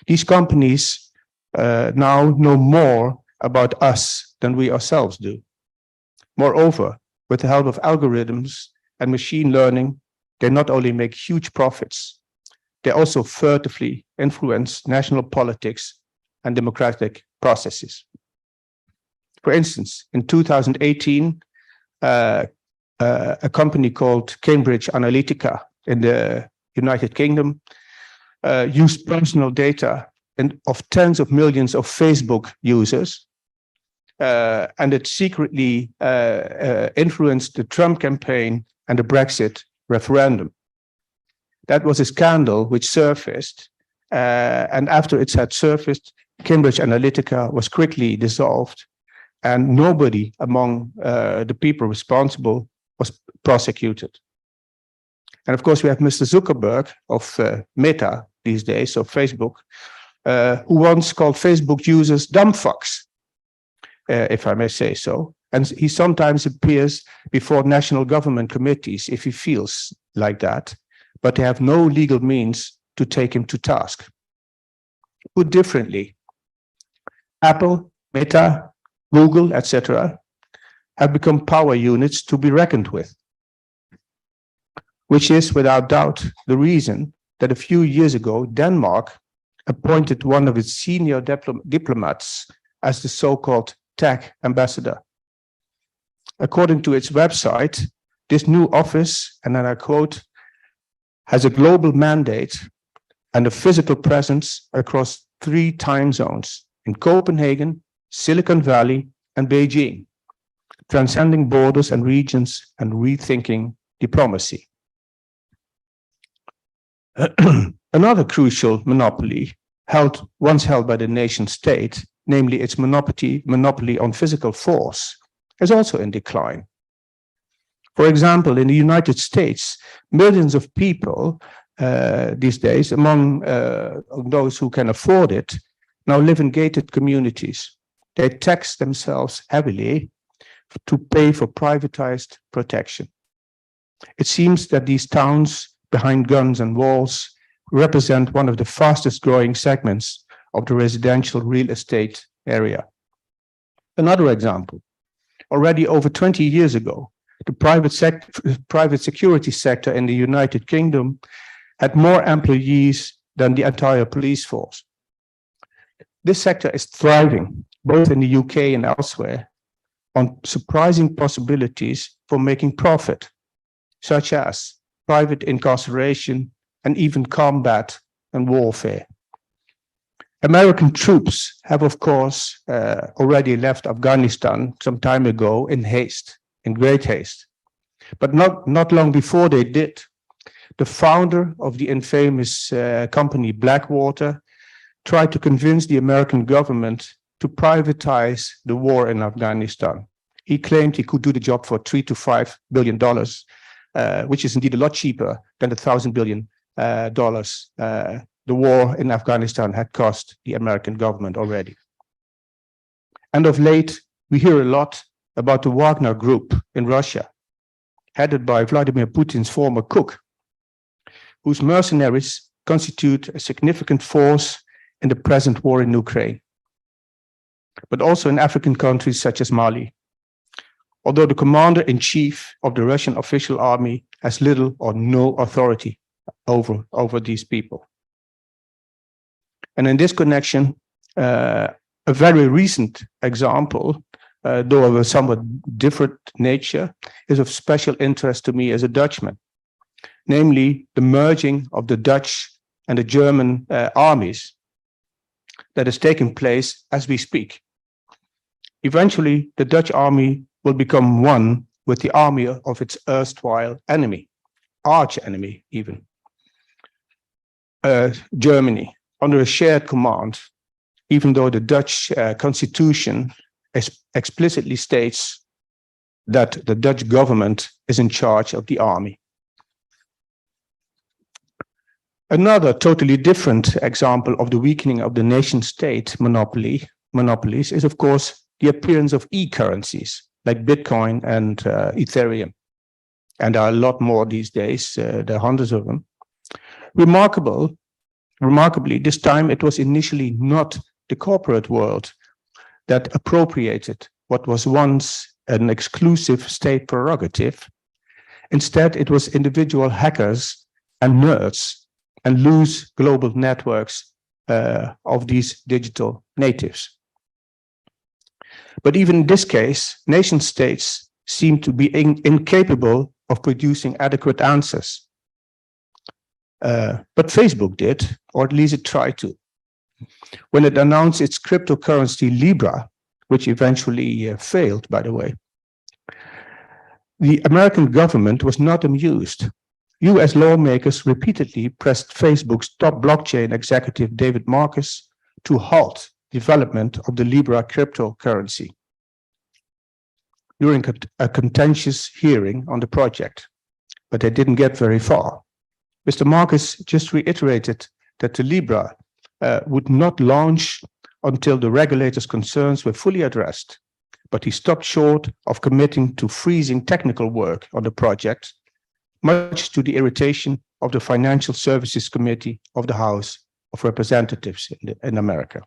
These companies now know more about us than we ourselves do. Moreover, with the help of algorithms and machine learning, they not only make huge profits, they also furtively influence national politics and democratic processes. For instance, in 2018, a company called Cambridge Analytica in the United Kingdom used personal data of tens of millions of Facebook users, and it secretly influenced the Trump campaign and the Brexit referendum. That was a scandal which surfaced, and after it had surfaced, Cambridge Analytica was quickly dissolved, and nobody among the people responsible was prosecuted. And of course, we have Mr. Zuckerberg of Meta these days, of Facebook, who once called Facebook users dumb fucks, if I may say so. And he sometimes appears before national government committees if he feels like that, but they have no legal means to take him to task. Put differently, Apple, Meta, Google, etc., have become power units to be reckoned with, which is without doubt the reason that a few years ago, Denmark appointed one of its senior diplomats as the so-called tech ambassador. According to its website, this new office, and then I quote, has a global mandate and a physical presence across 3 time zones in Copenhagen, Silicon Valley, and Beijing, transcending borders and regions and rethinking diplomacy. Another crucial monopoly once held by the nation state, namely its monopoly on physical force, is also in decline. For example, in the United States, millions of people these days, among those who can afford it, now live in gated communities. They tax themselves heavily to pay for privatized protection. It seems that these towns behind guns and walls represent one of the fastest growing segments of the residential real estate area. Another example, already over 20 years ago, the private security sector in the United Kingdom had more employees than the entire police force. This sector is thriving, both in the UK and elsewhere, on surprising possibilities for making profit, such as private incarceration and even combat and warfare. American troops have, of course, already left Afghanistan some time ago in great haste. But not long before they did, the founder of the infamous company Blackwater tried to convince the American government to privatize the war in Afghanistan. He claimed he could do the job for $3 to $5 billion, which is indeed a lot cheaper than the $1,000 billion the war in Afghanistan had cost the American government already. And of late, we hear a lot about the Wagner Group in Russia, headed by Vladimir Putin's former cook, whose mercenaries constitute a significant force in the present war in Ukraine, but also in African countries such as Mali, although the commander-in-chief of the Russian official army has little or no authority over these people. And in this connection, a very recent example, though of a somewhat different nature, is of special interest to me as a Dutchman, namely the merging of the Dutch and the German armies that is taking place as we speak. Eventually, the Dutch army will become one with the army of its erstwhile enemy, arch enemy even, Germany, under a shared command, even though the Dutch constitution explicitly states that the Dutch government is in charge of the army. Another totally different example of the weakening of the nation-state monopolies is, of course, the appearance of e-currencies like Bitcoin and Ethereum. And there are a lot more these days, there are hundreds of them. Remarkably, this time it was initially not the corporate world that appropriated what was once an exclusive state prerogative. Instead, it was individual hackers and nerds and loose global networks of these digital natives. But even in this case, nation states seem to be incapable of producing adequate answers. But Facebook did, or at least it tried to. When it announced its cryptocurrency Libra, which eventually failed, by the way, the American government was not amused. US lawmakers repeatedly pressed Facebook's top blockchain executive David Marcus to halt development of the Libra cryptocurrency during a contentious hearing on the project, but they didn't get very far. Mr. Marcus just reiterated that the Libra would not launch until the regulators' concerns were fully addressed, but he stopped short of committing to freezing technical work on the project, much to the irritation of the Financial Services Committee of the House of Representatives in America.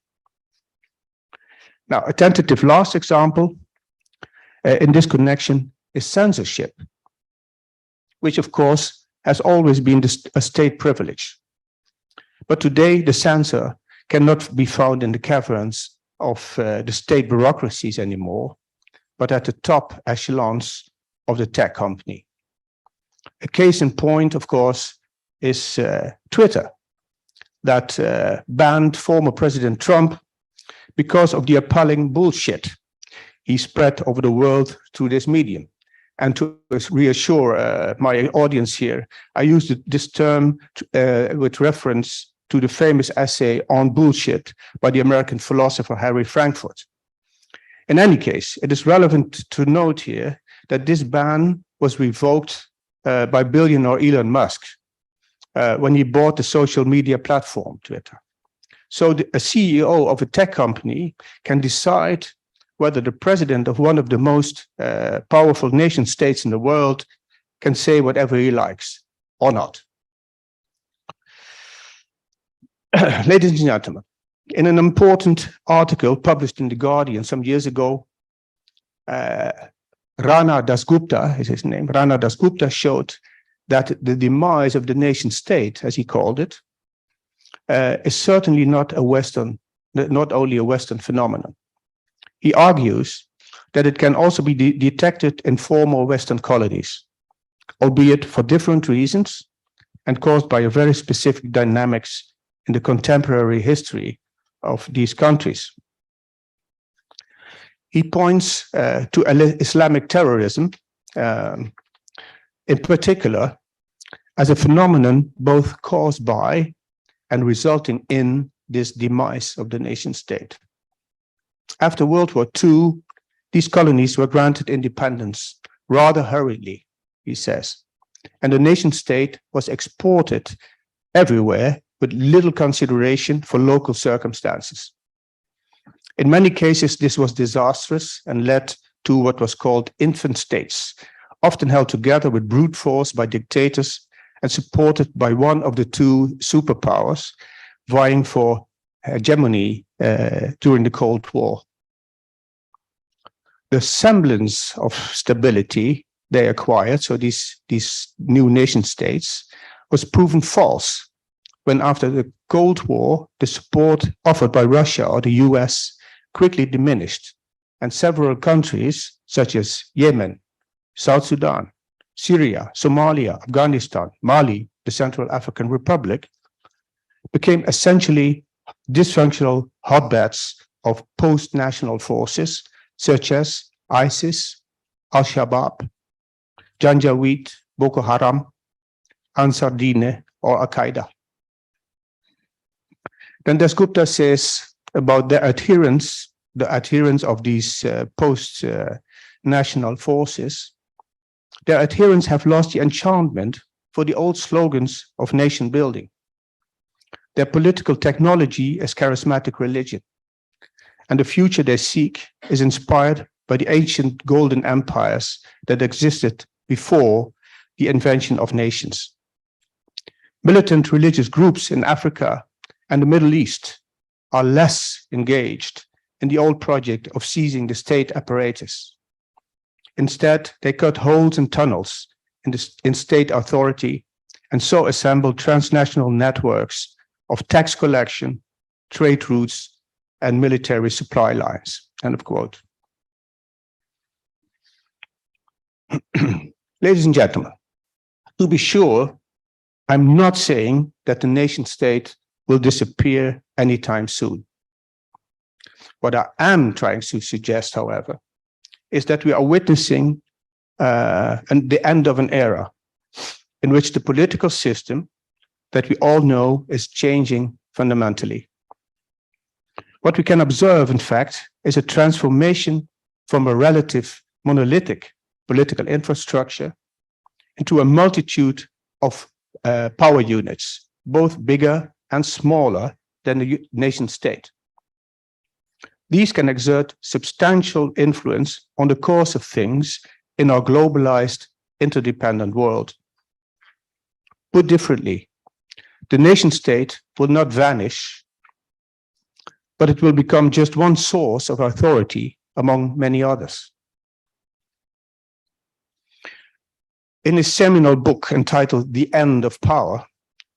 Now, a tentative last example in this connection is censorship, which of course has always been a state privilege. But today the censor cannot be found in the caverns of the state bureaucracies anymore, but at the top echelons of the tech company. A case in point, of course, is Twitter, that banned former President Trump because of the appalling bullshit he spread over the world through this medium. And to reassure my audience here, I use this term with reference to the famous essay on bullshit by the American philosopher Harry Frankfurt. In any case, it is relevant to note here that this ban was revoked by billionaire Elon Musk when he bought the social media platform Twitter. So a CEO of a tech company can decide whether the president of one of the most powerful nation states in the world can say whatever he likes or not. Ladies and gentlemen, in an important article published in The Guardian some years ago, Rana Dasgupta is his name. Rana Dasgupta showed that the demise of the nation state, as he called it, is certainly not only a Western phenomenon. He argues that it can also be detected in former Western colonies, albeit for different reasons and caused by a very specific dynamics in the contemporary history of these countries. He points to Islamic terrorism, in particular, as a phenomenon both caused by and resulting in this demise of the nation state. After World War II, these colonies were granted independence rather hurriedly, he says, and the nation state was exported everywhere with little consideration for local circumstances. In many cases, this was disastrous and led to what was called infant states, often held together with brute force by dictators and supported by one of the two superpowers vying for hegemony during the Cold War. The semblance of stability they acquired, so these new nation states, was proven false when after the Cold War, the support offered by Russia or the US quickly diminished, and several countries such as Yemen, South Sudan, Syria, Somalia, Afghanistan, Mali, the Central African Republic, became essentially dysfunctional hotbeds of post-national forces such as ISIS, Al-Shabaab, Janjaweed, Boko Haram, Ansar Dine, or Al-Qaeda. Then Dasgupta says about the adherence of these post-national forces, their adherents have lost the enchantment for the old slogans of nation building. Their political technology is charismatic religion, and the future they seek is inspired by the ancient golden empires that existed before the invention of nations. Militant religious groups in Africa and the Middle East are less engaged in the old project of seizing the state apparatus. Instead, they cut holes and tunnels in state authority and so assemble transnational networks of tax collection, trade routes, and military supply lines. End of quote. Ladies and gentlemen, to be sure, I'm not saying that the nation state will disappear anytime soon. What I am trying to suggest, however, is that we are witnessing the end of an era in which the political system that we all know is changing fundamentally. What we can observe, in fact, is a transformation from a relative monolithic political infrastructure into a multitude of power units, both bigger and smaller than the nation state. These can exert substantial influence on the course of things in our globalized, interdependent world. Put differently, the nation state will not vanish, but it will become just one source of authority among many others. In his seminal book entitled The End of Power,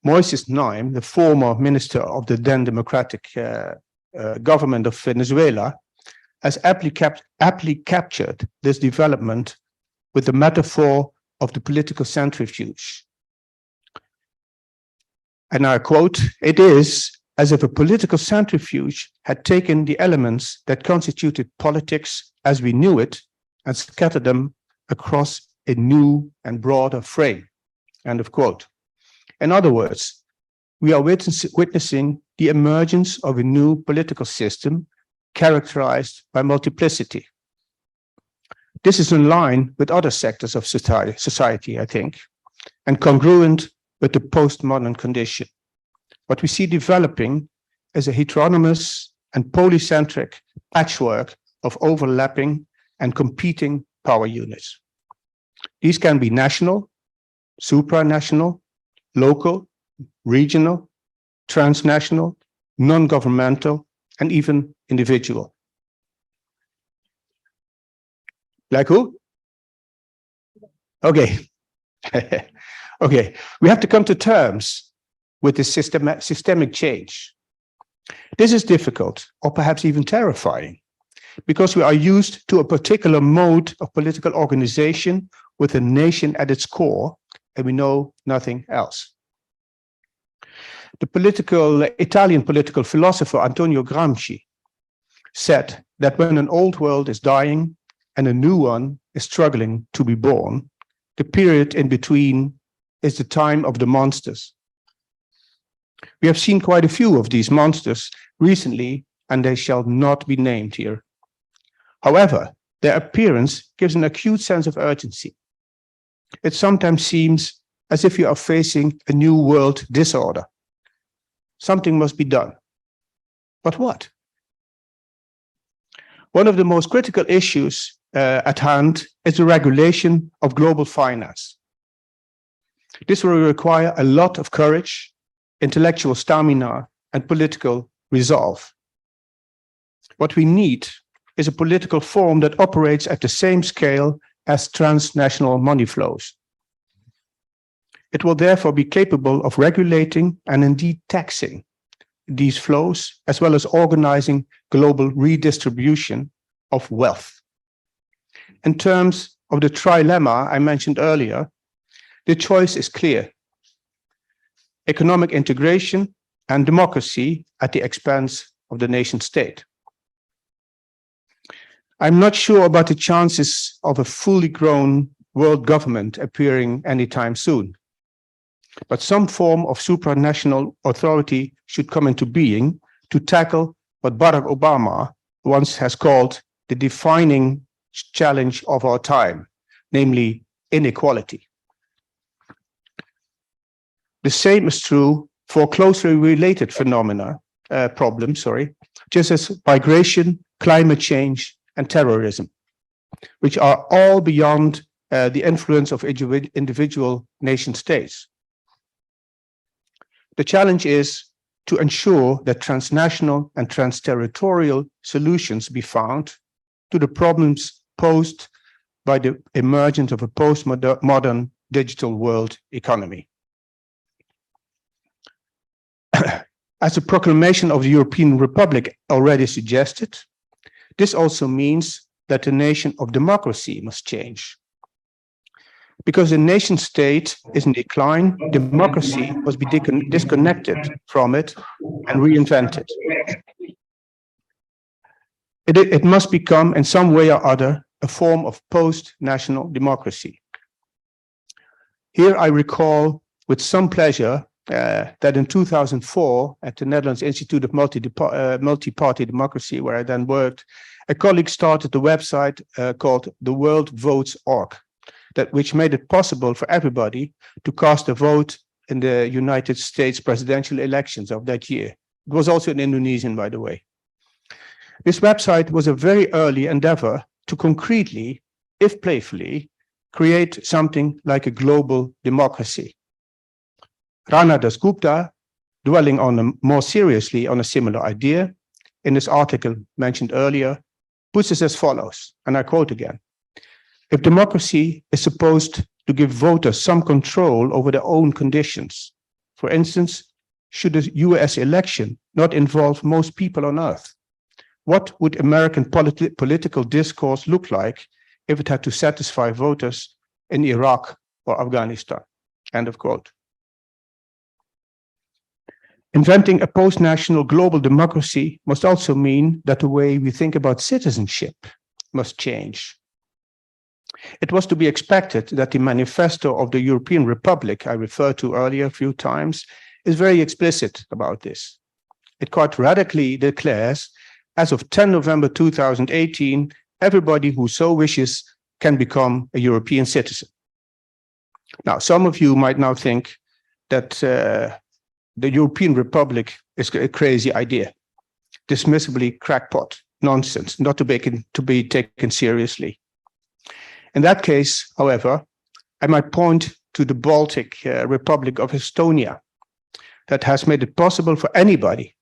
Moises Naim, the former minister of the then democratic government of Venezuela, has aptly captured this development with the metaphor of the political centrifuge. And I quote, "It is as if a political centrifuge had taken the elements that constituted politics as we knew it and scattered them across a new and broader frame." End of quote. In other words, we are witnessing the emergence of a new political system characterized by multiplicity. This is in line with other sectors of society, I think, and congruent with the postmodern condition. What we see developing is a heteronomous and polycentric patchwork of overlapping and competing power units. These can be national, supranational, local, regional, transnational, non-governmental, and even individual. Like who? Okay. Okay, we have to come to terms with this systemic change. This is difficult, or perhaps even terrifying, because we are used to a particular mode of political organization with a nation at its core, and we know nothing else. The Italian political philosopher Antonio Gramsci said that when an old world is dying and a new one is struggling to be born, the period in between is the time of the monsters. We have seen quite a few of these monsters recently, and they shall not be named here. However, their appearance gives an acute sense of urgency. It sometimes seems as if you are facing a new world disorder. Something must be done. But what? One of the most critical issues at hand is the regulation of global finance. This will require a lot of courage, intellectual stamina, and political resolve. What we need is a political form that operates at the same scale as transnational money flows. It will therefore be capable of regulating and indeed taxing these flows, as well as organizing global redistribution of wealth. In terms of the trilemma I mentioned earlier, the choice is clear: economic integration and democracy at the expense of the nation state. I'm not sure about the chances of a fully grown world government appearing anytime soon, but some form of supranational authority should come into being to tackle what Barack Obama once has called the defining challenge of our time, namely inequality. The same is true for closely related problems, just as migration, climate change, and terrorism, which are all beyond the influence of individual nation states. The challenge is to ensure that transnational and transterritorial solutions be found to the problems posed by the emergence of a postmodern digital world economy. As the proclamation of the European Republic already suggested, this also means that the nation of democracy must change. Because the nation state is in decline, democracy must be disconnected from it and reinvented. It must become, in some way or other, a form of post-national democracy. Here I recall with some pleasure that in 2004, at the Netherlands Institute of Multi-Party Democracy, where I then worked, a colleague started a website called theworldvotes.org, which made it possible for everybody to cast a vote in the United States presidential elections of that year. It was also in Indonesian, by the way. This website was a very early endeavor to concretely, if playfully, create something like a global democracy. Rana Dasgupta, dwelling more seriously on a similar idea, in this article mentioned earlier, puts it as follows, and I quote again: if democracy is supposed to give voters some control over their own conditions, for instance, should the US election not involve most people on earth? What would American political discourse look like if it had to satisfy voters in Iraq or Afghanistan? End of quote. Inventing a post-national global democracy must also mean that the way we think about citizenship must change. It was to be expected that the manifesto of the European Republic I referred to earlier a few times is very explicit about this. It quite radically declares, as of 10 November 2018, everybody who so wishes can become a European citizen. Now, some of you might now think that the European Republic is a crazy idea, dismissibly crackpot, nonsense, not to be taken seriously. In that case, however, I might point to the Baltic Republic of Estonia, that has made it possible for anybody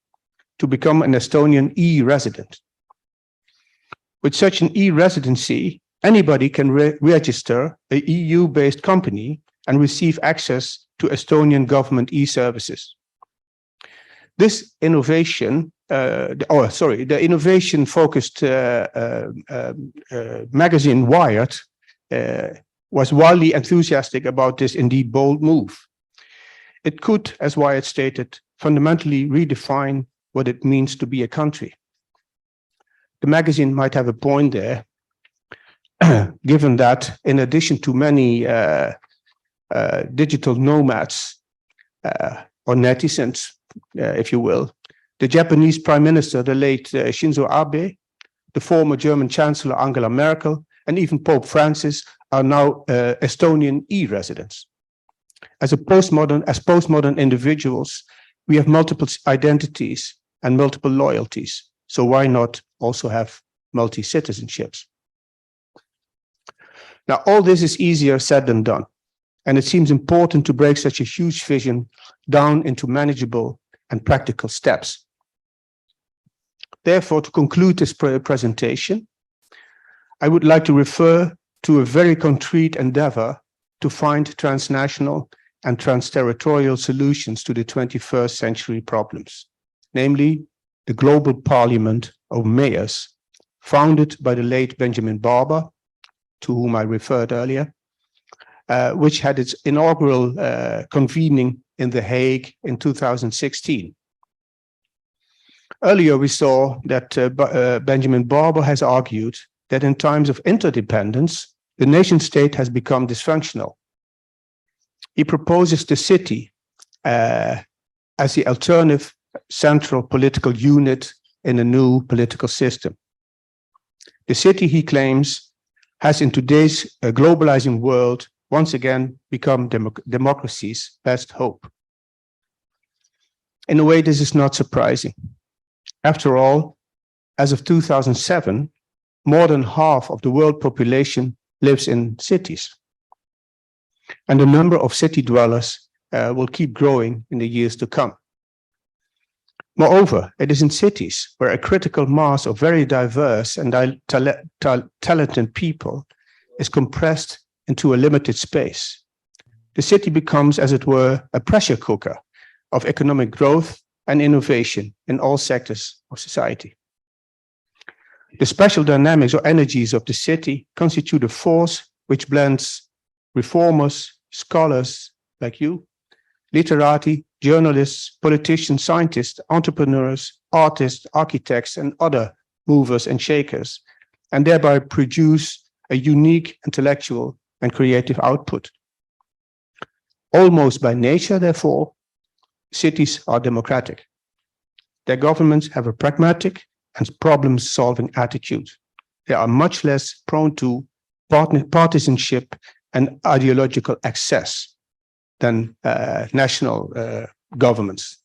to become an Estonian e-resident. With such an e-residency, anybody can register an EU-based company and receive access to Estonian government e-services. This innovation, the innovation-focused magazine Wired was wildly enthusiastic about this indeed bold move. It could, as Wired stated, fundamentally redefine what it means to be a country. The magazine might have a point there, given that in addition to many digital nomads or netizens, if you will. The Japanese Prime Minister, the late Shinzo Abe, the former German Chancellor Angela Merkel, and even Pope Francis are now Estonian e-residents. As postmodern individuals, we have multiple identities and multiple loyalties. So why not also have multi-citizenships? Now, all this is easier said than done. And it seems important to break such a huge vision down into manageable and practical steps. Therefore, to conclude this presentation, I would like to refer to a very concrete endeavor to find transnational and trans-territorial solutions to the 21st century problems, namely the Global Parliament of Mayors, founded by the late Benjamin Barber, to whom I referred earlier, which had its inaugural convening in The Hague in 2016. Earlier, we saw that Benjamin Barber has argued that in times of interdependence, the nation state has become dysfunctional. He proposes the city as the alternative central political unit in a new political system. The city, he claims, has in today's globalizing world once again become democracy's best hope. In a way, this is not surprising. After all, as of 2007, more than half of the world population lives in cities. And the number of city dwellers will keep growing in the years to come. Moreover, it is in cities where a critical mass of very diverse and talented people is compressed into a limited space. The city becomes, as it were, a pressure cooker of economic growth and innovation in all sectors of society. The special dynamics or energies of the city constitute a force which blends reformers, scholars like you, literati, journalists, politicians, scientists, entrepreneurs, artists, architects, and other movers and shakers, and thereby produce a unique intellectual and creative output. Almost by nature, therefore, cities are democratic. Their governments have a pragmatic and problem-solving attitude. They are much less prone to partisanship and ideological excess than national governments.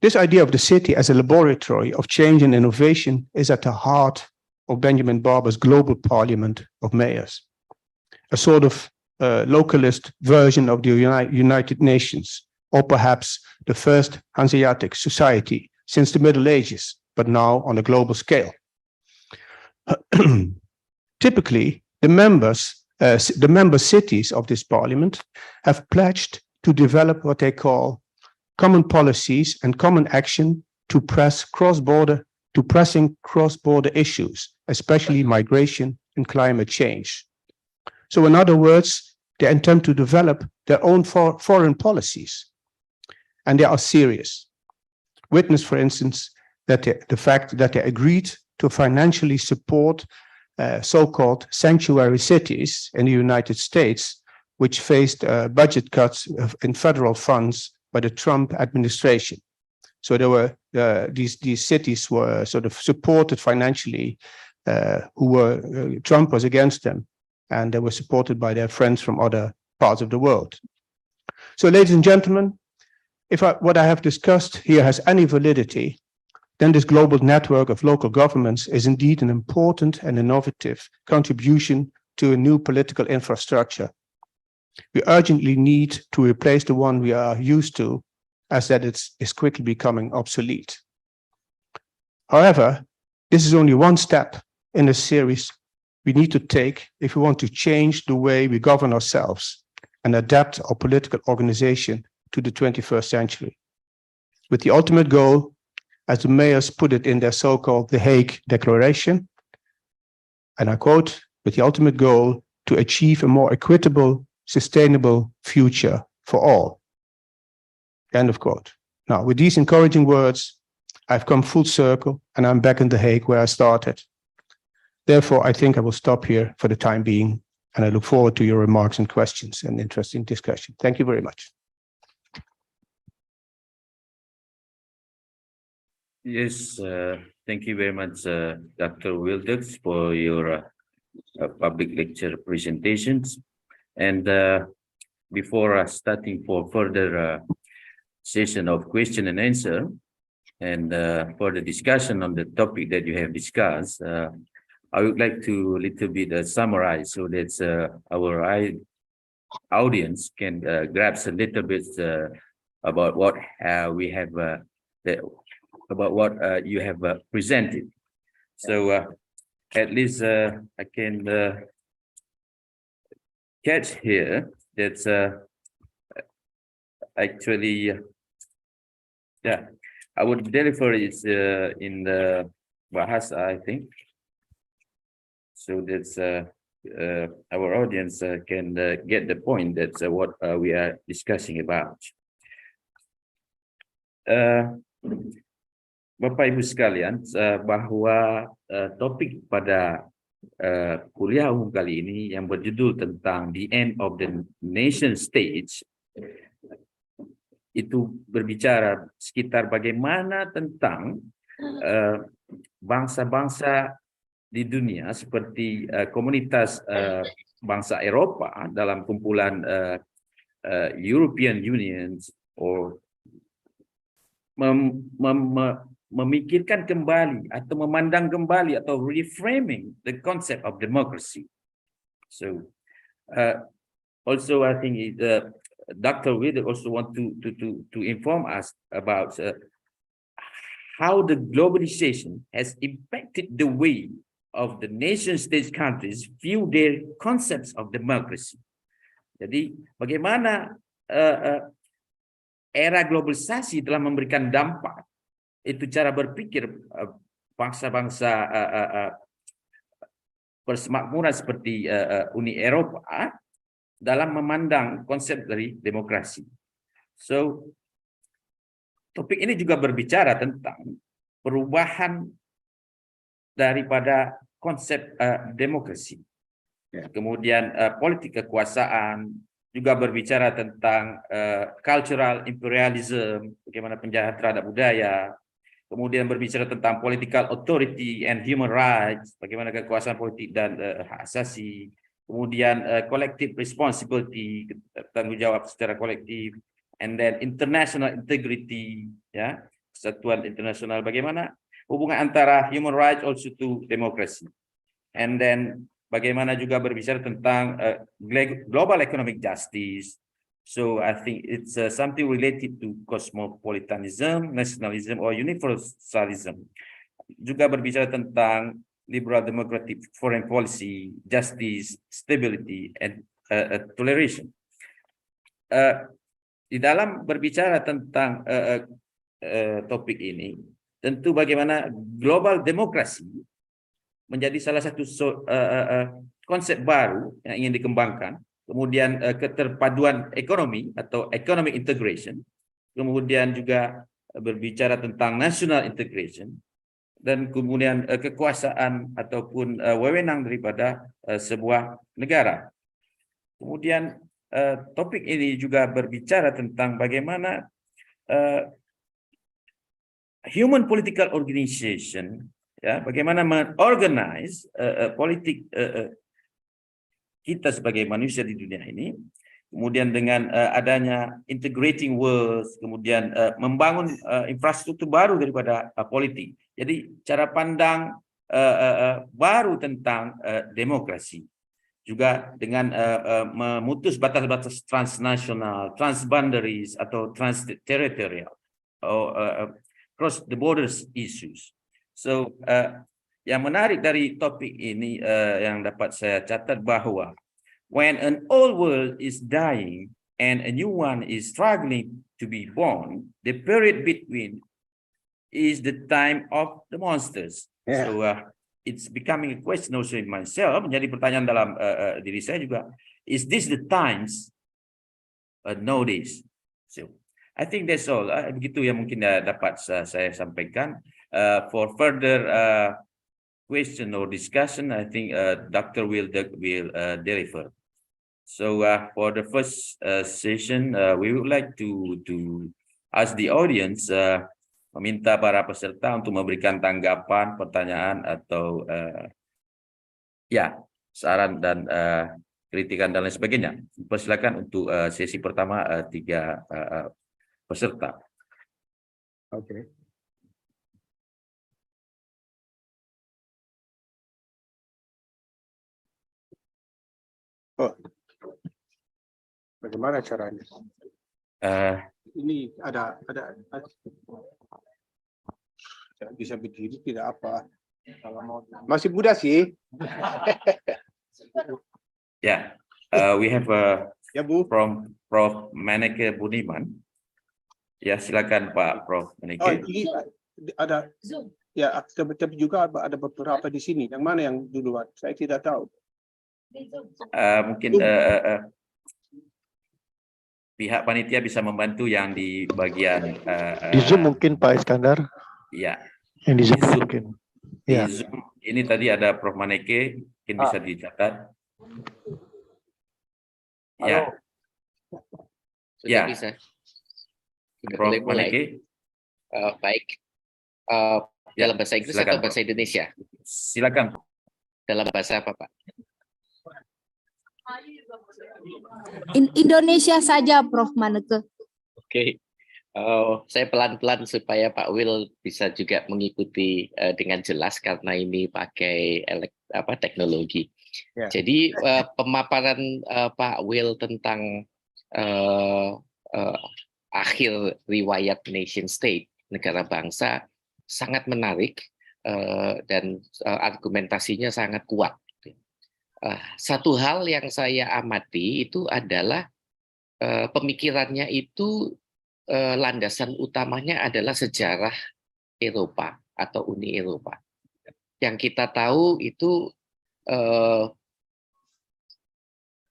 This idea of the city as a laboratory of change and innovation is at the heart of Benjamin Barber's Global Parliament of Mayors, a sort of localist version of the United Nations, or perhaps the first Hanseatic society since the Middle Ages, but now on a global scale. Typically, the member cities of this parliament have pledged to develop what they call common policies and common action to pressing cross-border issues, especially migration and climate change. So in other words, they intend to develop their own foreign policies, and they are serious. Witness, for instance, that the fact that they agreed to financially support so-called sanctuary cities in the United States, which faced budget cuts in federal funds by the Trump administration. So there were these cities were sort of supported financially, Trump was against them, and they were supported by their friends from other parts of the world. So, ladies and gentlemen, if what I have discussed here has any validity, then this global network of local governments is indeed an important and innovative contribution to a new political infrastructure. We urgently need to replace the one we are used to, as that is quickly becoming obsolete. However, this is only one step in a series we need to take if we want to change the way we govern ourselves and adapt our political organization to the 21st century, with the ultimate goal, as the mayors put it in their so-called The Hague Declaration, and I quote, with the ultimate goal to achieve a more equitable, sustainable future for all. End of quote. Now, with these encouraging words, I've come full circle and I'm back in The Hague where I started. Therefore, I think I will stop here for the time being, and I look forward to your remarks and questions and interesting discussion. Thank you very much. Yes, thank you very much, Dr. Wilders, for your public lecture presentations. And before starting for further session of question and answer, and for the discussion on the topic that you have discussed, I would like to little bit summarize so that our audience can grasp a little bit about what we have about what you have presented. So at least I can catch here that actually, yeah, I would deliver it in the bahasa, I think, so that's our audience can get the point. That's what we are discussing about. Bapak Ibu sekalian, bahwa topik pada kuliah umum kali ini yang berjudul tentang The End of the Nation State itu berbicara sekitar bagaimana tentang bangsa-bangsa di dunia seperti komunitas bangsa Eropa dalam kumpulan European Union or memikirkan kembali atau memandang kembali atau reframing the concept of democracy. So also I think Dr. Wilders also want to inform us about how the globalization has impacted the way of the nation-state countries view their concepts of democracy. Jadi bagaimana era globalisasi telah memberikan dampak itu cara berpikir bangsa-bangsa persemakmuran seperti Uni Eropa dalam memandang konsep dari demokrasi. So topik ini juga berbicara tentang perubahan daripada konsep demokrasi. Kemudian politik kekuasaan, juga berbicara tentang cultural imperialism, bagaimana penjajahan terhadap budaya. Kemudian berbicara tentang political authority and human rights, bagaimana kekuasaan politik dan hak asasi. Kemudian collective responsibility, tanggung jawab secara kolektif. And then international integrity, ya, kesatuan internasional, bagaimana hubungan antara human rights also to democracy. And then bagaimana juga berbicara tentang global economic justice. So I think it's something related to cosmopolitanism, nationalism, or universalism. Juga berbicara tentang liberal democratic foreign policy, justice, stability, and toleration. Di dalam berbicara tentang topik ini, tentu bagaimana global demokrasi menjadi salah satu konsep baru yang ingin dikembangkan. Kemudian keterpaduan ekonomi atau economic integration, kemudian juga berbicara tentang national integration, dan kemudian kekuasaan ataupun wewenang daripada sebuah negara. Kemudian topik ini juga berbicara tentang bagaimana human political organization, ya, bagaimana mengorganize politik kita sebagai manusia di dunia ini, kemudian dengan adanya integrating worlds, kemudian membangun infrastruktur baru daripada politik. Jadi cara pandang baru tentang demokrasi, juga dengan memutus batas-batas transnasional, transboundaries atau transterritorial, cross the borders issues. So yang menarik dari topik ini yang dapat saya catat bahwa when an old world is dying and a new one is struggling to be born, the period between is the time of the monsters. Yeah. So it's becoming a question also in myself, menjadi pertanyaan dalam diri saya juga, is this the times nowadays? So I think that's all. Begitu yang mungkin dapat saya sampaikan. For further question or discussion, I think Dr. will deliver. So for the first session, we would like to ask the audience meminta para peserta untuk memberikan tanggapan, pertanyaan, atau ya saran dan kritikan dan lain sebagainya. Persilakan untuk sesi pertama 3 peserta. Oke. Oh, bagaimana caranya? Ini ada bisa berdiri tidak apa? Kalau mau masih muda sih. Ya, we have Ya Bu. from Prof. Maneke Budiman. Ya, silakan Pak Prof. Oh, Maneke. ini ada ya, tapi juga ada beberapa di sini. Yang mana yang duluan? Saya tidak tahu. Mungkin pihak panitia bisa membantu yang di bagian di Zoom mungkin Pak Iskandar. Ya. Yang di Zoom Zoom. mungkin. Di Ya. Zoom. Ini tadi ada Prof. Maneke, mungkin bisa dicatat. Ya. Sudah Ya. bisa. Sudah Prof. boleh mulai. Maneke. Baik. Ya, Dalam bahasa Inggris silakan, atau bahasa Indonesia? Silakan. Dalam bahasa apa, Pak? Indonesia saja, Prof. Maneke. Oke. Saya pelan-pelan supaya Pak Will bisa juga mengikuti dengan jelas karena ini pakai teknologi. Ya. Jadi pemaparan Pak Will tentang akhir riwayat nation state, negara bangsa, sangat menarik dan argumentasinya sangat kuat. Satu hal yang saya amati itu adalah pemikirannya itu landasan utamanya adalah sejarah Eropa atau Uni Eropa. Yang kita tahu itu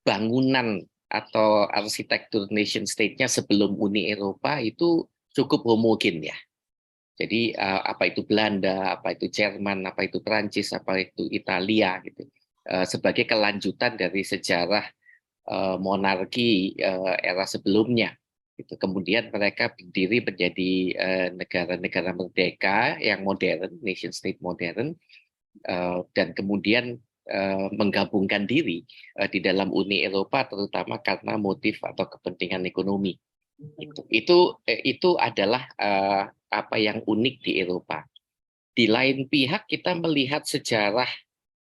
bangunan atau arsitektur nation state-nya sebelum Uni Eropa itu cukup homogen ya. Jadi apa itu Belanda, apa itu Jerman, apa itu Prancis, apa itu Italia gitu. Sebagai kelanjutan dari sejarah monarki era sebelumnya. Itu kemudian mereka berdiri menjadi negara-negara merdeka yang modern, nation state modern, dan kemudian menggabungkan diri di dalam Uni Eropa, terutama karena motif atau kepentingan ekonomi. Itu adalah apa yang unik di Eropa. Di lain pihak kita melihat sejarah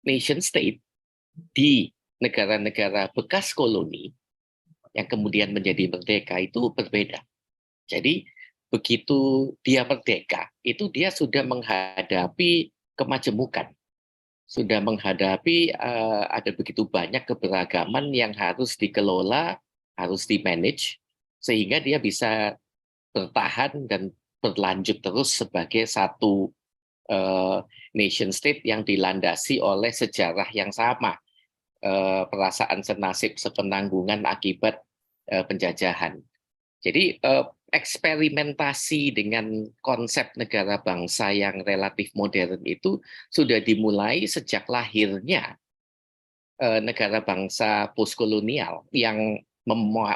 nation state di negara-negara bekas koloni yang kemudian menjadi merdeka itu berbeda. Jadi begitu dia merdeka, itu dia sudah menghadapi kemajemukan, sudah menghadapi ada begitu banyak keberagaman yang harus dikelola, harus di-manage, sehingga dia bisa bertahan dan berlanjut terus sebagai satu nation state yang dilandasi oleh sejarah yang sama. Perasaan senasib sepenanggungan akibat penjajahan. Jadi eksperimentasi dengan konsep negara bangsa yang relatif modern itu sudah dimulai sejak lahirnya negara bangsa postkolonial yang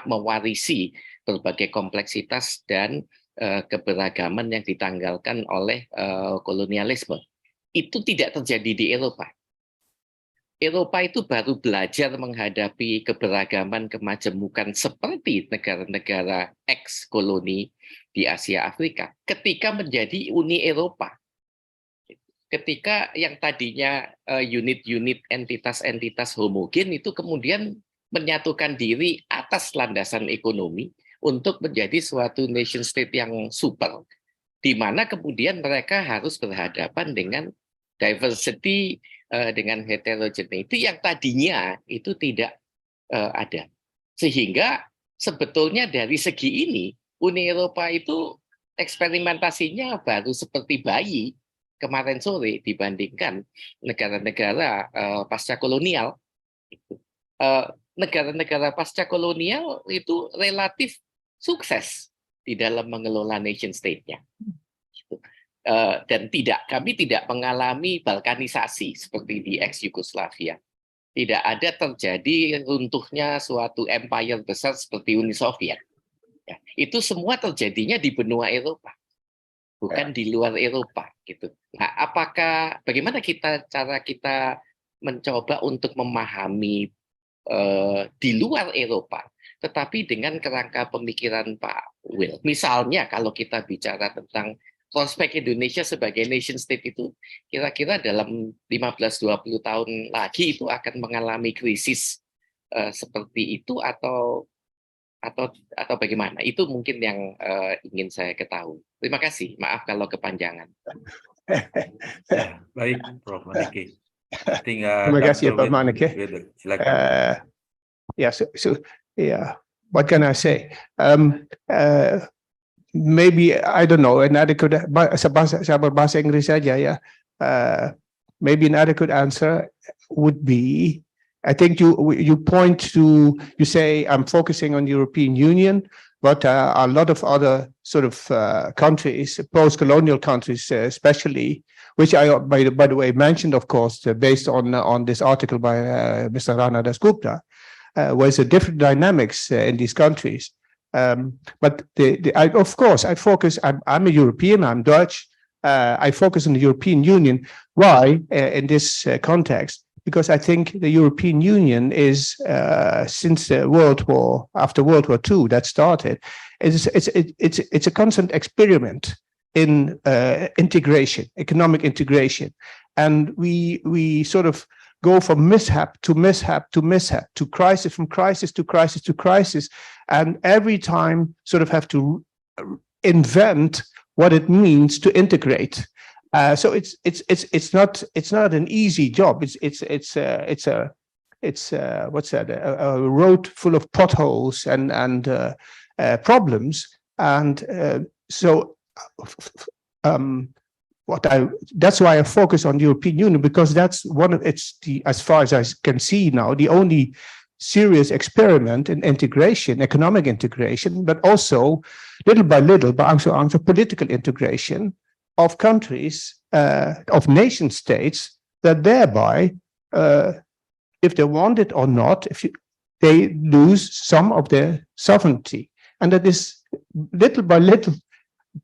mewarisi berbagai kompleksitas dan keberagaman yang ditanggalkan oleh kolonialisme. Itu tidak terjadi di Eropa. Eropa itu baru belajar menghadapi keberagaman kemajemukan seperti negara-negara ex-koloni di Asia Afrika ketika menjadi Uni Eropa. Ketika yang tadinya unit-unit entitas-entitas homogen itu kemudian menyatukan diri atas landasan ekonomi untuk menjadi suatu nation state yang super, di mana kemudian mereka harus berhadapan dengan diversity, dengan heterogeneity yang tadinya itu tidak ada. Sehingga sebetulnya dari segi ini, Uni Eropa itu eksperimentasinya baru seperti bayi kemarin sore dibandingkan negara-negara pasca kolonial. Negara-negara pasca kolonial itu relatif sukses di dalam mengelola nation state-nya. Dan kami tidak mengalami balkanisasi seperti di ex-Yugoslavia. Tidak ada terjadi runtuhnya suatu empire besar seperti Uni Soviet. Ya, itu semua terjadinya di benua Eropa. bukan di luar Eropa gitu. Nah, bagaimana cara kita mencoba untuk memahami di luar Eropa, tetapi dengan kerangka pemikiran Pak Will. Misalnya kalau kita bicara tentang prospek Indonesia sebagai nation state itu, kira-kira dalam 15-20 tahun lagi itu akan mengalami krisis seperti itu atau bagaimana? Itu mungkin yang ingin saya ketahui. Terima kasih. Maaf kalau kepanjangan. Ya, baik, Prof. Manike. I think Terima kasih, Pak Manike. Silakan. What can I say? Maybe I don't know. Bahasa Inggris saja ya. Maybe an adequate answer would be, I think you say I'm focusing on the European Union, but a lot of other sort of countries, post-colonial countries especially, which I, by the way, mentioned, of course, based on this article by Mr. Rana Dasgupta, was a different dynamics in these countries. But of course, I focus. I'm a European. I'm Dutch. I focus on the European Union. Why in this context? Because I think the European Union is since after World War II that started, it's a constant experiment in integration, economic integration, and we sort of go from mishap to mishap to mishap, to crisis, from crisis to crisis to crisis, and every time sort of have to invent what it means to integrate. So it's not an easy job. It's a road full of potholes and problems, and so. That's why I focus on the European Union, because that's as far as I can see now, the only serious experiment in integration, economic integration, but also little by little, but also political integration of countries, of nation states, that thereby, if they want it or not, they lose some of their sovereignty, and that is little by little.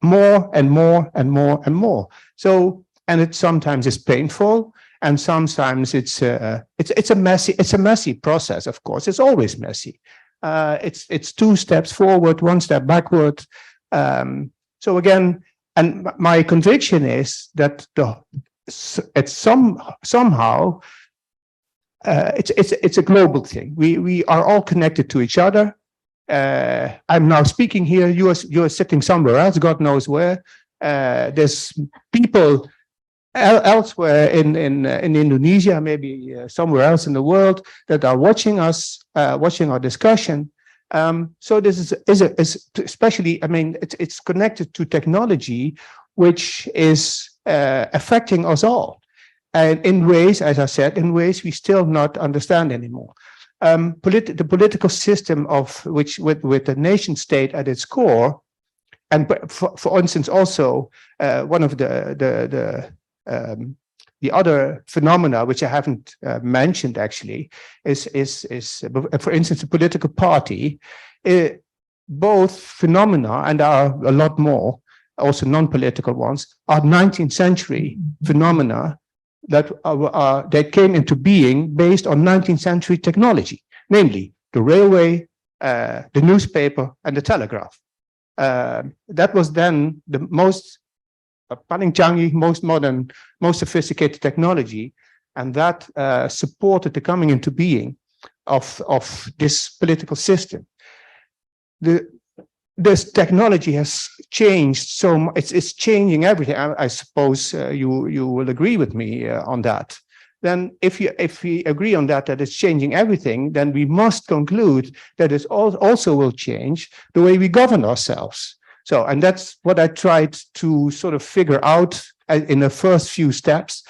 More and more and more and more. So, and it sometimes is painful, and sometimes it's a messy process. Of course, it's always messy. It's 2 steps forward, 1 step backward. So again, and my conviction is that somehow it's a global thing. We are all connected to each other. I'm now speaking here. You are sitting somewhere else, God knows where. There's people elsewhere in Indonesia, maybe somewhere else in the world, that are watching us, watching our discussion. So this is especially. I mean, it's connected to technology, which is affecting us all, and in ways, as I said, in ways we still not understand anymore. The political system of which, with the nation state at its core, and for instance, also one of the other phenomena which I haven't mentioned actually is for instance, a political party. Both phenomena, and there are a lot more, also non-political ones, are 19th century phenomena that came into being based on 19th century technology, namely the railway, the newspaper, and the telegraph. That was then the most most modern, most sophisticated technology, and that supported the coming into being of this political system. This technology has changed so much. It's changing everything. I suppose you will agree with me on that. Then if we agree on that it's changing everything, then we must conclude that it also will change the way we govern ourselves. So, and that's what I tried to sort of figure out in the first few steps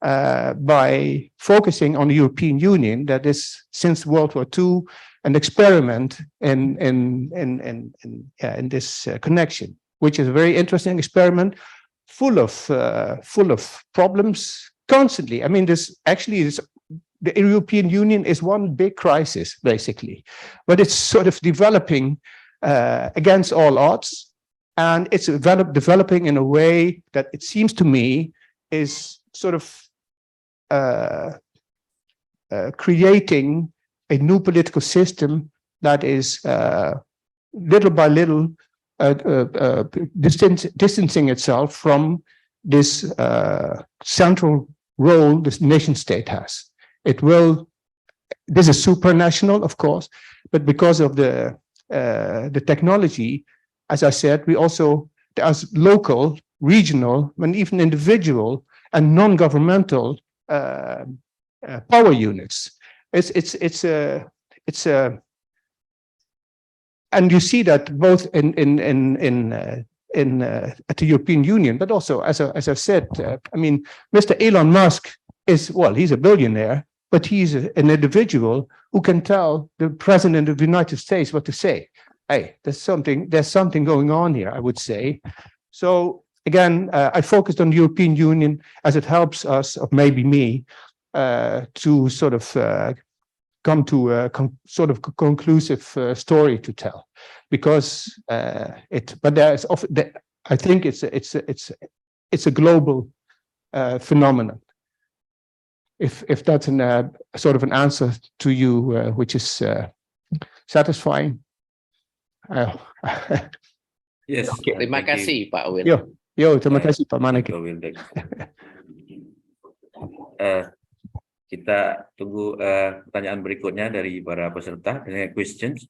by focusing on the European Union, that is, since World War II, an experiment in this connection, which is a very interesting experiment, full of problems constantly. I mean, the European Union is one big crisis, basically, but it's sort of developing against all odds. And it's developing in a way that it seems to me is sort of creating a new political system that is little by little distancing itself from this central role this nation state has. This is supranational, of course, but because of the technology, as I said, there's local, regional, and even individual and non-governmental power units. And you see that both at the European Union, but also, as I said, I mean, Mr. Elon Musk he's a billionaire, but he's an individual who can tell the president of the United States what to say. Hey, there's something going on here, I would say. So again, I focused on the European Union as it helps us, or maybe me, to sort of come to a sort of conclusive story to tell, because but there's often, I think it's a global phenomenon. If that's sort of an answer to you, which is satisfying. Yes. Terima kasih Pak Wil. Yo, terima kasih Pak Manik. Kita tunggu pertanyaan berikutnya dari para peserta dengan questions.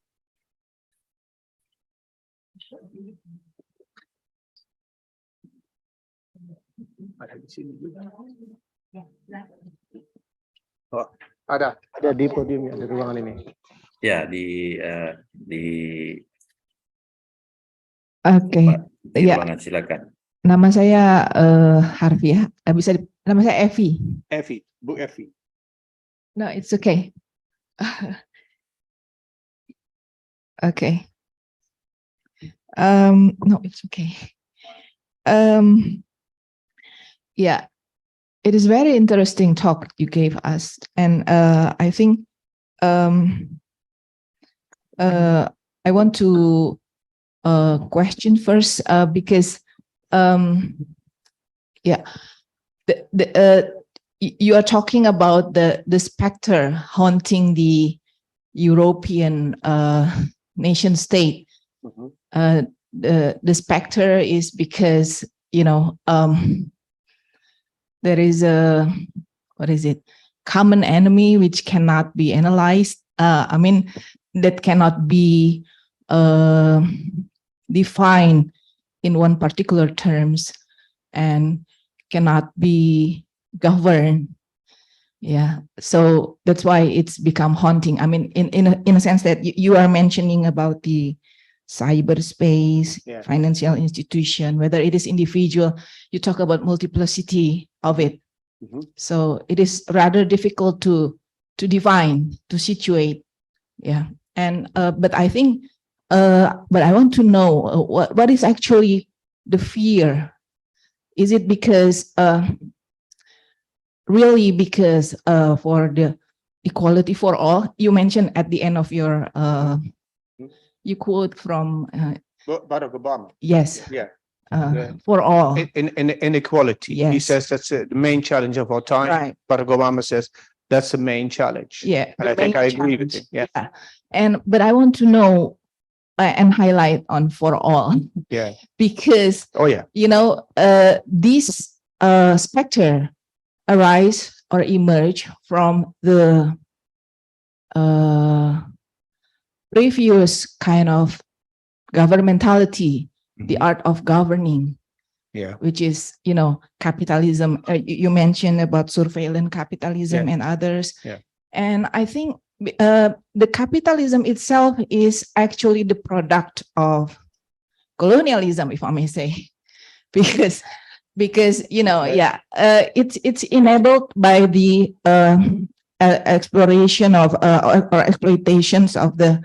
Oh, ada di podium ya, di ruangan ini. Ya, di Oke, ya. Ruangan, silakan. Nama saya Harfiah. Nama saya Evi. Bu Evi. No, it's okay. Okay. No, it's okay. Yeah, it is very interesting talk you gave us, and I think I want to question first because you are talking about the specter haunting the European nation state. Mm-hmm. The specter is because there is a common enemy which cannot be analyzed. I mean, that cannot be defined in one particular terms and cannot be governed. Yeah, so that's why it's become haunting. I mean, in a sense that you are mentioning about the cyberspace, financial institution, whether it is individual, you talk about multiplicity of it. Mm-hmm. So it is rather difficult to define, to situate. Yeah, and but I think, but I want to know what is actually the fear. Is it because really because for the equality for all? You mentioned at the end of your you quote from Barack Obama. Yes. Yeah. For all. Inequality. Yes. He says that's the main challenge of our time. Right. Barack Obama says that's the main challenge. Yeah. And I think I agree with it. Yeah. But I want to know and highlight on for all. Yeah. Because these specter arise or emerge from the previous kind of governmentality, the art of governing, which is, capitalism. You mentioned about surveillance capitalism and others. Yeah. And I think the capitalism itself is actually the product of colonialism, if I may say, because it's enabled by the exploration of or exploitations of the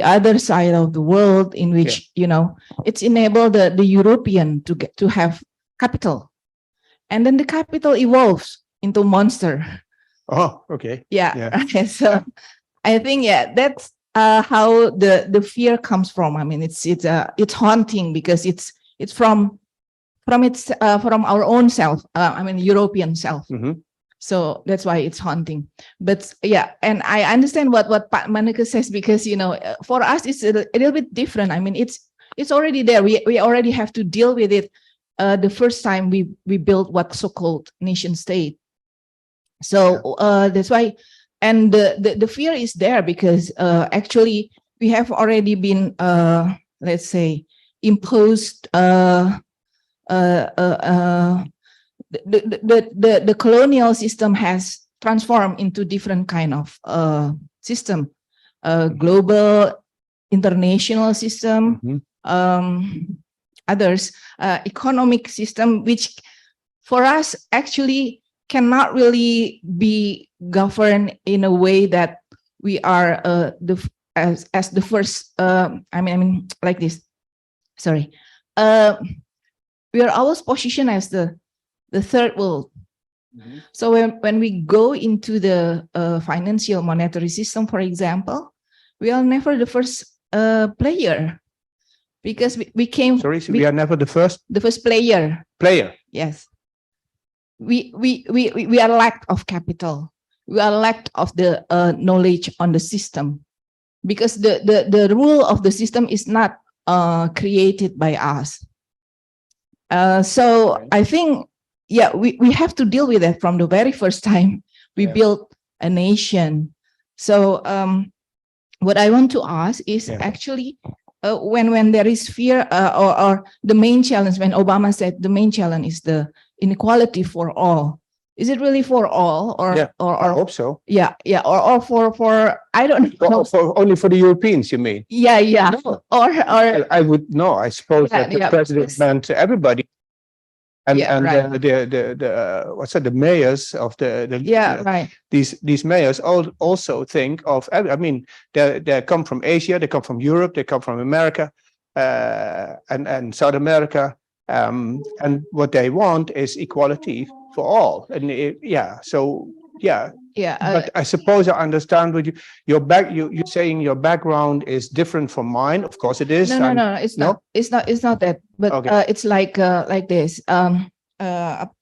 other side of the world, in which it's enabled the European to have capital, and then the capital evolves into monster. Oh, okay. Yeah. Right. So I think that's how the fear comes from. I mean, it's haunting because it's from our own self. I mean, European self. So that's why it's haunting. But yeah, and I understand what Pak Maneke says, because for us it's a little bit different. I mean, it's already there. We already have to deal with it the first time we built what so-called nation state. So that's why, and the fear is there because actually we have already been let's say imposed the colonial system has transformed into different kind of system, global, international system, others, economic system, which for us actually cannot really be governed in a way that we are as the first. I mean like this. Sorry, we are always positioned as the third world. So when we go into the financial monetary system, for example, we are never the first player, because we came. Sorry, so we are never the first player. Yes, we are lack of capital. We are lack of the knowledge on the system, because the rule of the system is not created by us. So I think, yeah, we have to deal with that from the very first time we built a nation. So what I want to ask is actually when there is fear or the main challenge, when Obama said the main challenge is the inequality for all. Is it really for all, or I hope so. Or for I don't know. For only for the Europeans, you mean? Yeah. No. Or I would know. I suppose that the president meant everybody. And the mayors of these mayors also think of, I mean, they come from Asia, they come from Europe, they come from America, and South America, and what they want is equality for all. And but I suppose I understand what you're saying. Your background is different from mine. Of course it is. No, it's not. It's not that. But okay. It's like this.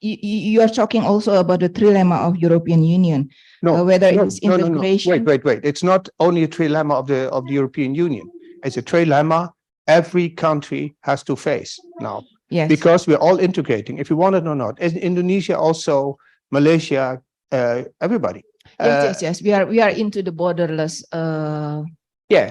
You are talking also about the trilemma of European Union. Whether it's integration. No. Wait. It's not only a trilemma of the European Union. It's a trilemma every country has to face now. Yes. Because we're all integrating, if you want it or not. In Indonesia, also Malaysia. Everybody. Yes. We are into the borderless.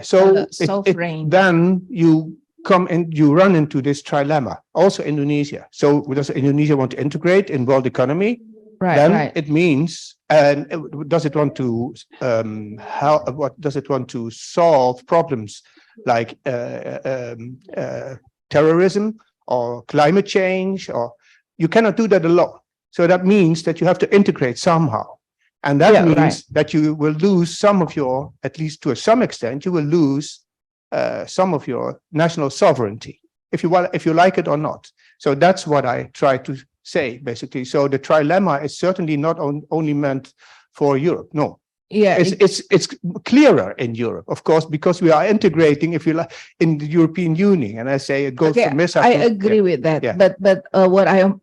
So sovereign. Then you come and you run into this trilemma. Also Indonesia. So does Indonesia want to integrate in world economy? Then it means, and does it want to what does it want to solve problems like terrorism or climate change? Or you cannot do that alone. So that means that you have to integrate somehow. And that means that you will lose some of your, at least to some extent, you will lose some of your national sovereignty, if you like it or not. So that's what I try to say, basically. So the trilemma is certainly not only meant for Europe. No. Yeah, it's clearer in Europe, of course, because we are integrating, if you like, in the European Union. And I say it goes from this. I agree with that. Yeah. But what I am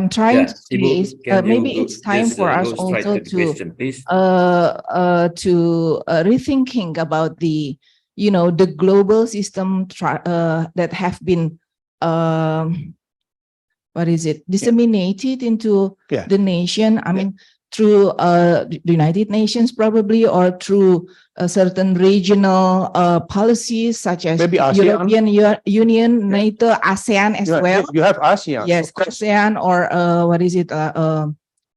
trying to say is maybe it's time for us also to rethinking about the the global system that have been disseminated into the nation. I mean, through the United Nations probably, or through certain regional policies such as maybe European Union, NATO, ASEAN as well. You have ASEAN. Yes, ASEAN, or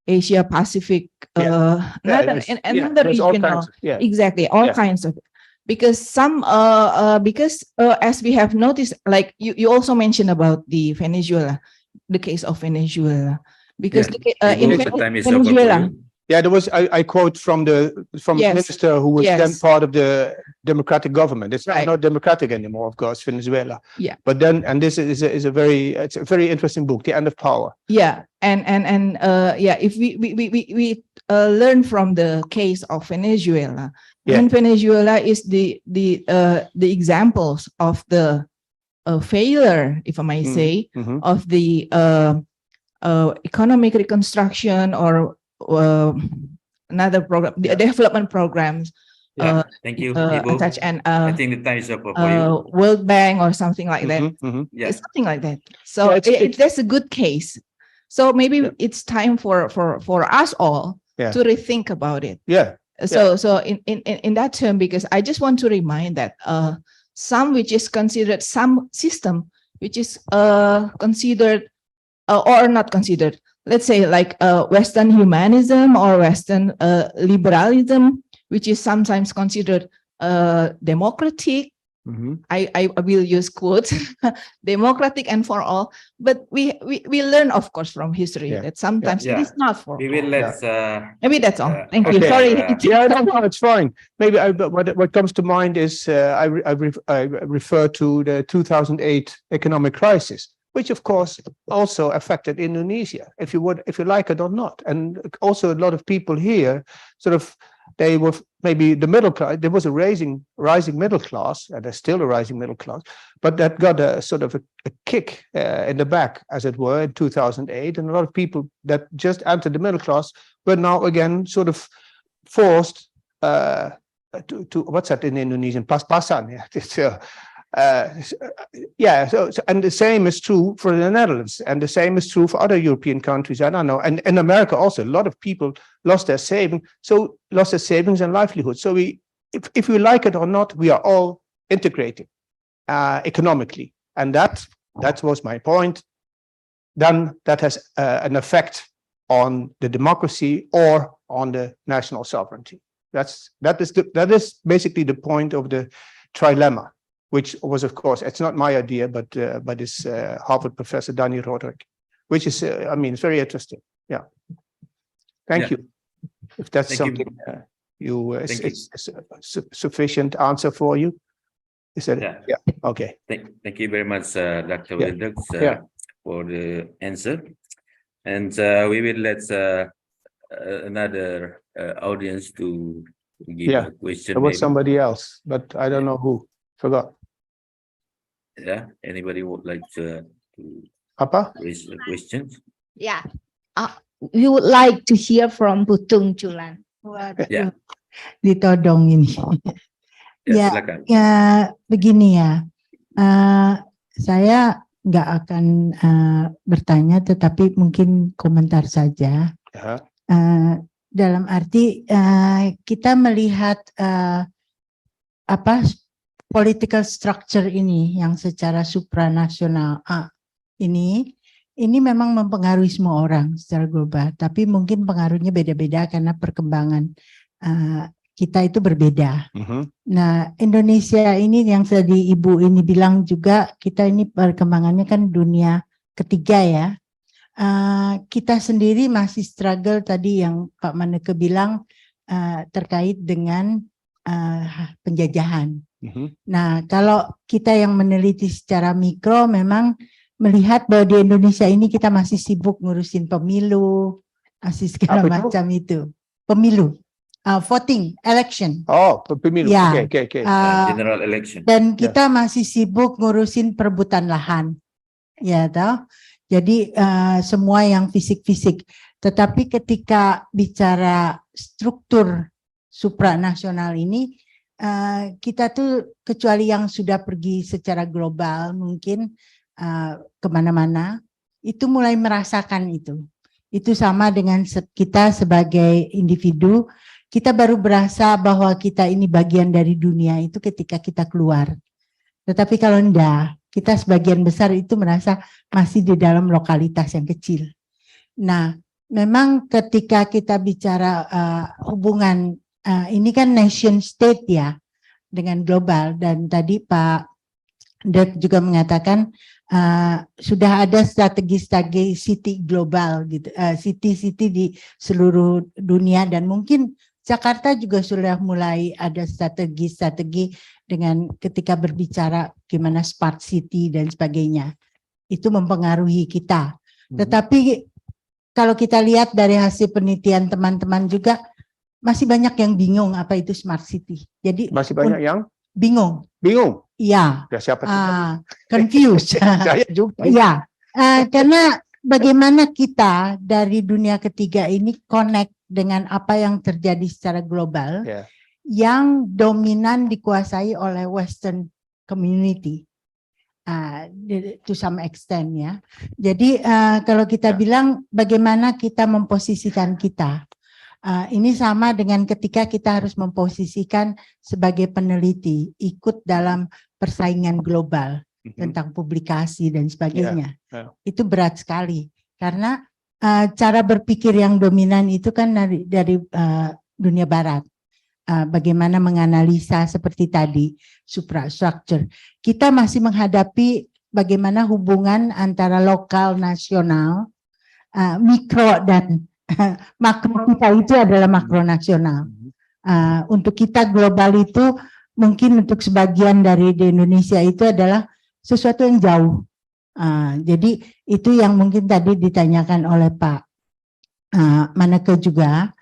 Asia Pacific, another regional. Exactly, all kinds of. Because as we have noticed, like you also mentioned about the Venezuela, the case of Venezuela. Because in Venezuela, there was I quote from the minister who was then part of the democratic government. It's not democratic anymore, of course, Venezuela. Yeah. But then, and this is a very interesting book, The End of Power. Yeah, and if we learn from the case of Venezuela. Yeah. And Venezuela is the examples of the failure, if I may say, of the economic reconstruction or another program, the development programs. Thank you, Ibu. Such an I think the time is up for you. World Bank or something like that. Yeah. It's something like that. So that's a good case. So maybe it's time for us all to rethink about it. So in that term, because I just want to remind that some which is considered, some system which is considered or not considered, let's say like Western humanism or Western liberalism, which is sometimes considered democratic. I will use quotes, democratic and for all. But we learn, of course, from history that sometimes it is not for We will let's. Maybe that's all. Thank you. Okay. Sorry. No, it's fine. Maybe what comes to mind is I refer to the 2008 economic crisis, which of course also affected Indonesia, if you like it or not, and also a lot of people here sort of. They were maybe the middle class. There was a rising middle class, and there's still a rising middle class, but that got a sort of a kick in the back, as it were, in 2008. And a lot of people that just entered the middle class were now again sort of forced to what's that in Indonesian? Pas-pasan. So and the same is true for the Netherlands, and the same is true for other European countries. I don't know, and in America also, a lot of people lost their savings and livelihood. So if we like it or not, we are all integrating economically, and that was my point. Then that has an effect on the democracy or on the national sovereignty. That is basically the point of the trilemma, which was, of course, it's not my idea, but it's Harvard professor Danny Roderick, which is, it's very interesting. Yeah. Thank you. If that's something it's sufficient answer for you. Is that it? Yeah. Okay. Thank you very much, Dr. Wildex, for the answer. And we will let another audience to give a question. There was somebody else, but I don't know who. Forgot. Yeah. Anybody would like to raise a question? Yeah. We would like to hear from Butung Chulan. Ya. Ditodong ini. Silakan. Ya begini ya. Saya nggak akan bertanya, tetapi mungkin komentar saja. Dalam arti kita melihat political structure ini yang secara supranasional ini memang mempengaruhi semua orang secara global, tapi mungkin pengaruhnya beda-beda karena perkembangan kita itu berbeda. Nah, Indonesia ini yang tadi Ibu ini bilang juga, kita ini perkembangannya kan dunia ketiga ya. Kita sendiri masih struggle tadi yang Pak Maneke bilang terkait dengan penjajahan. Nah, kalau kita yang meneliti secara mikro memang melihat bahwa di Indonesia ini kita masih sibuk ngurusin pemilu, masih segala macam itu. Pemilu, voting, election. Oh, pemilu. Ya. Okay. General election. Dan kita masih sibuk ngurusin perebutan lahan. Ya, toh. Jadi semua yang fisik-fisik. Tetapi ketika bicara struktur supranasional ini, kita tuh kecuali yang sudah pergi secara global mungkin kemana-mana, itu mulai merasakan itu. Itu sama dengan kita sebagai individu, kita baru berasa bahwa kita ini bagian dari dunia itu ketika kita keluar. Tetapi kalau enggak, kita sebagian besar itu merasa masih di dalam lokalitas yang kecil. Nah, memang ketika kita bicara hubungan, ini kan nation state ya, dengan global, dan tadi Pak Dirk juga mengatakan sudah ada strategi-strategi city global gitu, city-city di seluruh dunia, dan mungkin Jakarta juga sudah mulai ada strategi-strategi dengan ketika berbicara gimana smart city dan sebagainya. Itu mempengaruhi kita. Tetapi kalau kita lihat dari hasil penelitian teman-teman juga masih banyak yang bingung apa itu smart city. Jadi Masih banyak yang bingung. bingung. Iya. Ya, siapa Confused. Saya juga. Iya. Karena bagaimana kita dari dunia ketiga ini connect dengan apa yang terjadi secara global, yang dominan dikuasai oleh Western community. To some extent ya. Jadi kalau kita bilang bagaimana kita memposisikan kita, ini sama dengan ketika kita harus memposisikan sebagai peneliti ikut dalam persaingan global tentang publikasi dan sebagainya. Itu berat sekali karena cara berpikir yang dominan itu kan dari dunia barat. Bagaimana menganalisa seperti tadi suprastructure. Kita masih menghadapi bagaimana hubungan antara lokal, nasional, mikro dan makro. Kita itu adalah makro nasional. Untuk kita global itu mungkin untuk sebagian dari di Indonesia itu adalah sesuatu yang jauh. Jadi itu yang mungkin tadi ditanyakan oleh Pak Maneke juga.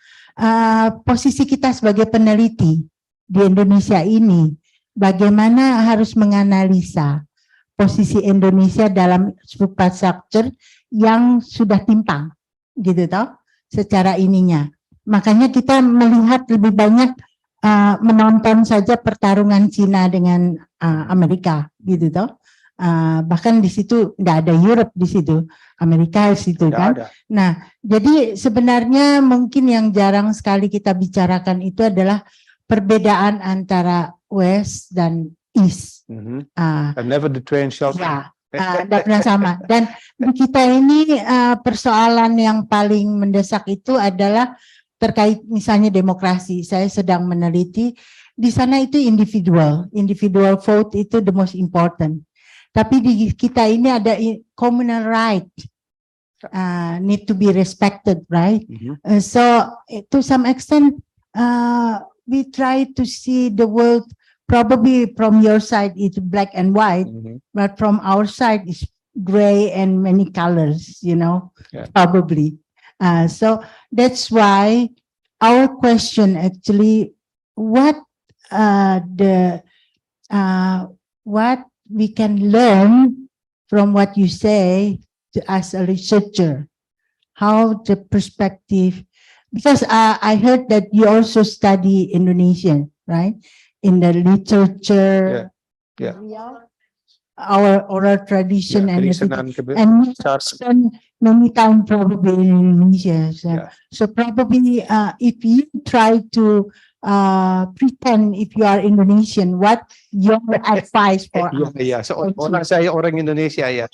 Posisi kita sebagai peneliti di Indonesia ini, bagaimana harus menganalisa posisi Indonesia dalam superstructure yang sudah timpang, gitu toh, secara ininya. Makanya kita melihat lebih banyak menonton saja pertarungan Cina dengan Amerika, gitu toh. Bahkan di situ nggak ada Europe di situ, Amerika di situ kan. Nah, jadi sebenarnya mungkin yang jarang sekali kita bicarakan itu adalah perbedaan antara West dan East. And never the train shall. Ya, tidak pernah sama. Dan di kita ini persoalan yang paling mendesak itu adalah terkait misalnya demokrasi. Saya sedang meneliti di sana itu individual vote itu the most important. Tapi di kita ini ada communal right, need to be respected, right? So to some extent, we try to see the world. Probably from your side it's black and white, but from our side it's gray and many colors. You know, probably. So that's why our question actually, what we can learn from what you say as a researcher, how the perspective, because I heard that you also study Indonesian, right? In the literature, our oral tradition and spend many time probably in Indonesia. So probably if you try to pretend if you are Indonesian, what your advice for us? So saya orang Indonesia ya.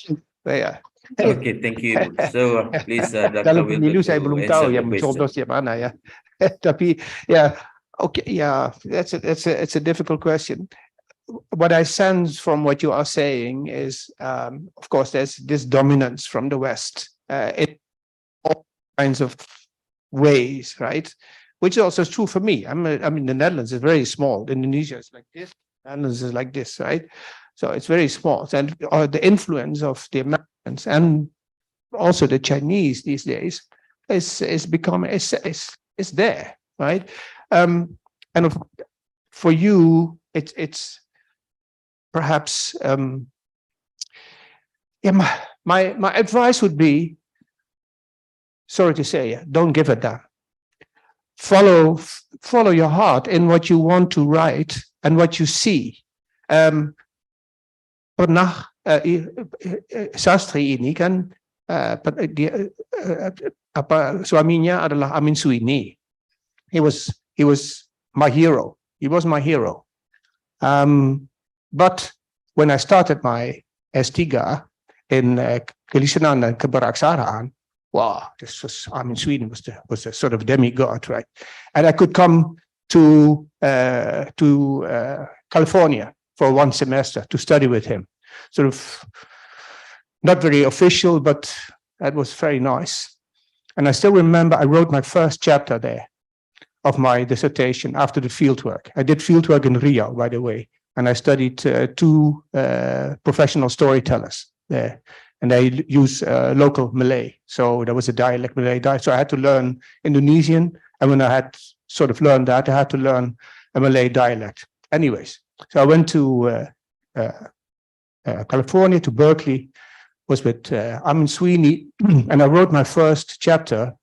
Okay, thank you. So please, Dr. Dalam pemilu saya belum tahu yang mencoblos yang mana ya. Tapi it's a difficult question. What I sense from what you are saying is, of course, there's this dominance from the West in all kinds of ways, right? Which is also true for me. I mean, the Netherlands is very small. Indonesia is like this. The Netherlands is like this, right? So it's very small. And the influence of the Americans and also the Chinese these days is there, right? For you, it's perhaps my advice would be, sorry to say, don't give a damn. Follow your heart in what you want to write and what you see. Pernah sastri ini kan suaminya adalah Amin Suini. He was my hero. He was my hero. But when I started my S.Ag in kelisanan dan keberaksaraan, wow, this was Amin Suini was a sort of demigod, right? And I could come to California for one semester to study with him. Sort of not very official, but that was very nice. And I still remember I wrote my first chapter there of my dissertation after the fieldwork. I did fieldwork in Rio, by the way, and I studied two professional storytellers there. and they use local Malay. So there was a dialect, Malay dialect. So I had to learn Indonesian. And when I had sort of learned that, I had to learn a Malay dialect. Anyways, so I went to California, to Berkeley, was with Amin Sweeney, and I wrote my first chapter.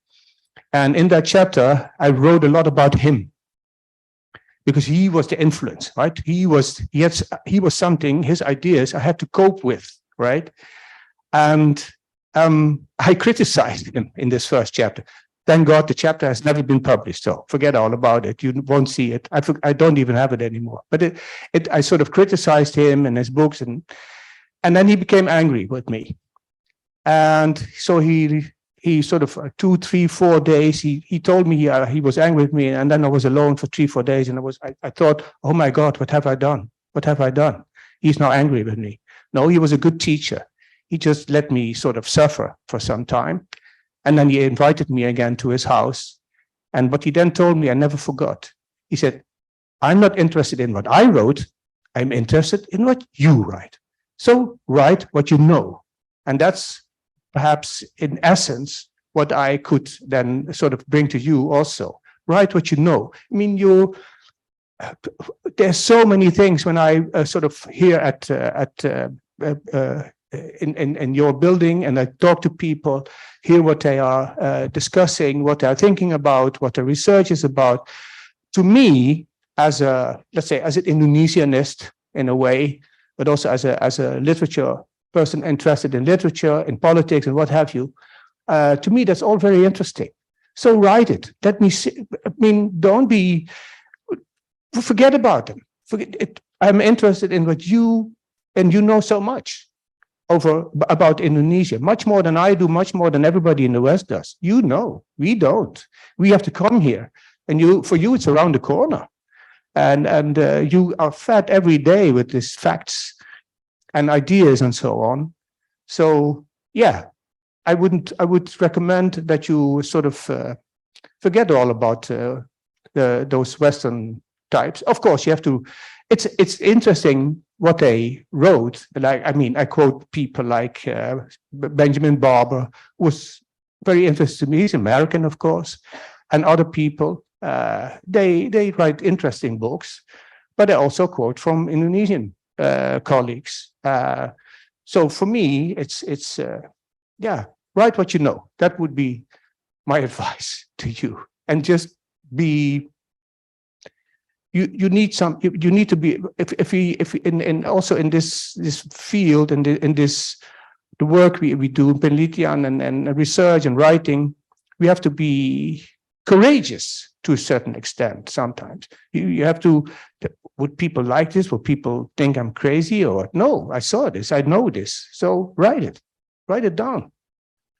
And in that chapter, I wrote a lot about him, because he was the influence, right? He was something, his ideas I had to cope with, right? And I criticized him in this first chapter. Thank God the chapter has never been published, so forget all about it. You won't see it. I don't even have it anymore. But I sort of criticized him and his books, and then he became angry with me. And so he sort of 2, 3, 4 days, he told me he was angry with me, and then I was alone for 3, 4 days, and I thought, oh my God, what have I done? What have I done? He's now angry with me. No, he was a good teacher. He just let me sort of suffer for some time. And then he invited me again to his house. And what he then told me, I never forgot. He said, I'm not interested in what I wrote. I'm interested in what you write. So write what you know. And that's perhaps in essence what I could then sort of bring to you also. Write what you know. I mean, there's so many things when I sort of here in your building, and I talk to people, hear what they are discussing, what they are thinking about, what the research is about. To me, as an Indonesianist in a way, but also as a literature person interested in literature, in politics, and what have you, to me that's all very interesting. So write it. Let me see. I mean, forget about them. Forget it. I'm interested in what you know so much about Indonesia, much more than I do, much more than everybody in the West does. You know, we don't. We have to come here, and for you it's around the corner, and you are fed every day with these facts and ideas and so on. So yeah, I would recommend that you sort of forget all about those Western types. Of course, you have to. It's interesting what they wrote. Like, I mean, I quote people like Benjamin Barber, who was very interesting to me. He's American, of course, and other people. They write interesting books, but I also quote from Indonesian colleagues. So for me, it's write what you know. That would be my advice to you, and just be. You need to be also in this field and in this the work we do penelitian and research and writing. We have to be courageous to a certain extent. Sometimes you have to. Would people like this? Would people think I'm crazy? Or no, I saw this. I know this. So write it down,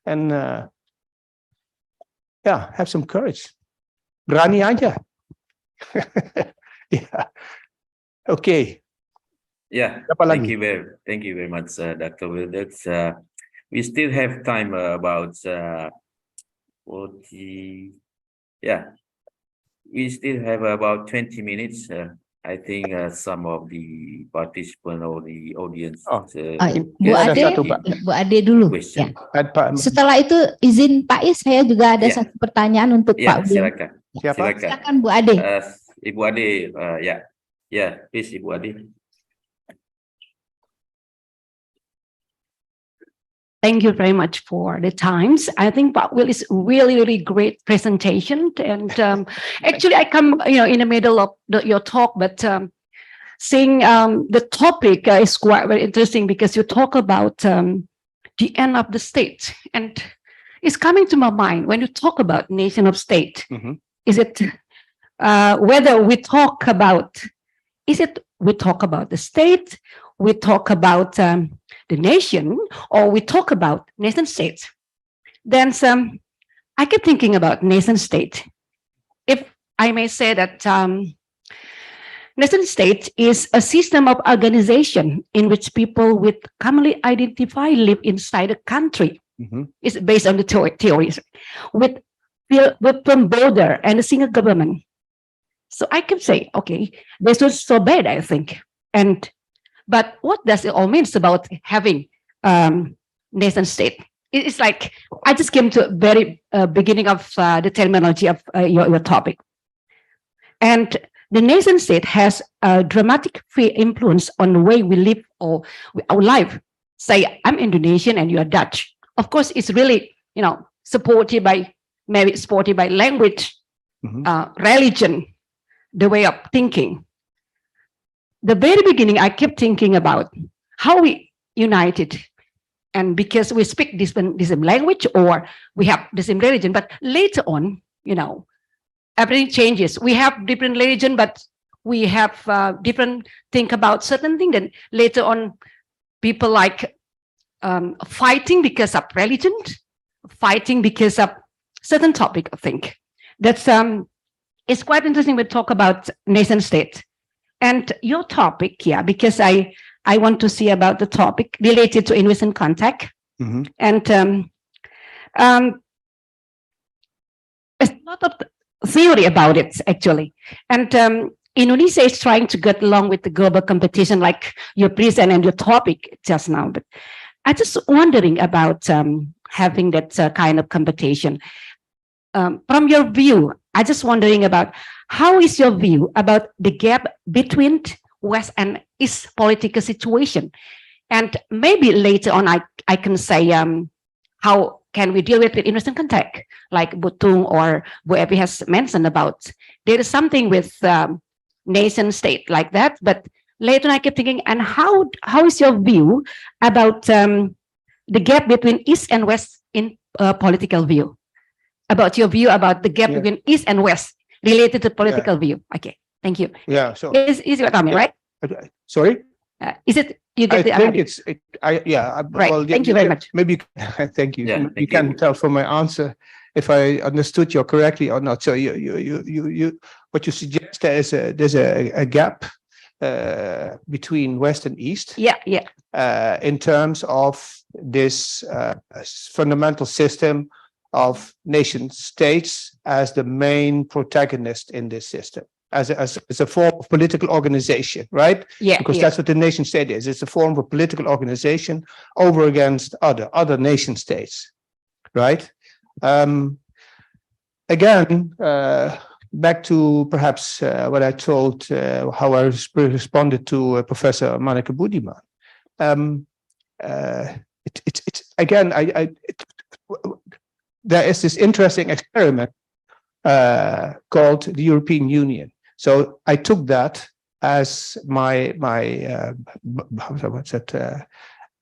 and have some courage. Berani aja. Yeah. Okay. Yeah. Thank you very much, Dr. Wilders. We still have time about 40. Yeah. We still have about 20 minutes. I think some of the participants or the audience. Bu Ade dulu. Ya. Setelah itu izin Pak Is, saya juga ada satu pertanyaan untuk Pak Wil. Silakan. Silakan Bu Ade. Ibu Ade, please, Ibu Ade. Thank you very much for the times. I think Pak Will is really great presentation, and actually I come in the middle of your talk, but seeing the topic is quite very interesting, because you talk about the end of the state, and it's coming to my mind when you talk about nation of state. Mm-hmm. Is it whether we talk about the state, we talk about the nation, or we talk about nation states? Then I keep thinking about nation state. If I may say that nation state is a system of organization in which people with commonly identify live inside a country. Mm-hmm. It's based on the theories with one border and a single government. So I can say, okay, this was so bad, I think. But what does it all mean about having nation state. It's like I just came to very beginning of the terminology of your topic, and the nation state has a dramatic influence on the way we live or our life. Say I'm Indonesian and you are Dutch. Of course, it's really supported by language, religion, the way of thinking. The very beginning, I kept thinking about how we united, and because we speak the same language or we have the same religion, but later on, everything changes. We have different religion, but we have different think about certain things. Then later on, people like fighting because of religion, fighting because of certain topic. I think that's it's quite interesting. We talk about nation state and your topic, because I want to see about the topic related to innovation contact, and there's a lot of theory about it actually, and Indonesia is trying to get along with the global competition, like you present and your topic just now. But I just wondering about having that kind of competition. From your view, I just wondering about how is your view about the gap between West and East political situation, and maybe later on I can say how can we deal with innovation contact, like Butung or whoever has mentioned about there is something with nation state like that. But later on I kept thinking, and how is your view about the gap between East and West in political view? About your view about the gap between East and West related to political view. Okay, thank you. Yeah, so is what I mean, right? Sorry? Is it you get the think right. Well, thank you very much. Maybe thank you. Yeah, you can tell from my answer if I understood you correctly or not. So you what you suggest there's a gap between West and East. In terms of this fundamental system of nation states as the main protagonist in this system, as a form of political organization, right? Because that's what the nation state is. It's a form of political organization over against other nation states, right? Again, back to perhaps what I told, how I responded to Professor Manneke Budiman. It's again, there is this interesting experiment called the European Union. So I took that as my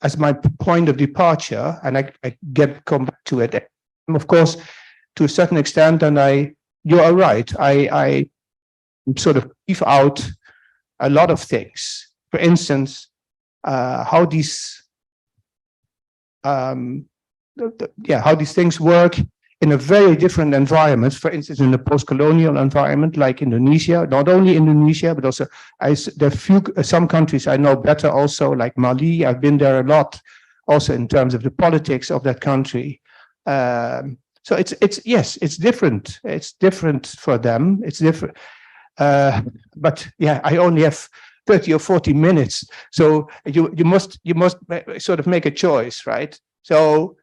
as my point of departure, and I come back to it. And of course, to a certain extent, and you are right. I sort of leave out a lot of things. For instance, how these things work in a very different environment. For instance, in a post-colonial environment like Indonesia, not only Indonesia, but also there are some countries I know better also, like Mali. I've been there a lot, also in terms of the politics of that country. So it's different. It's different for them. It's different. But yeah, I only have 30 or 40 minutes, so you must sort of make a choice, right? So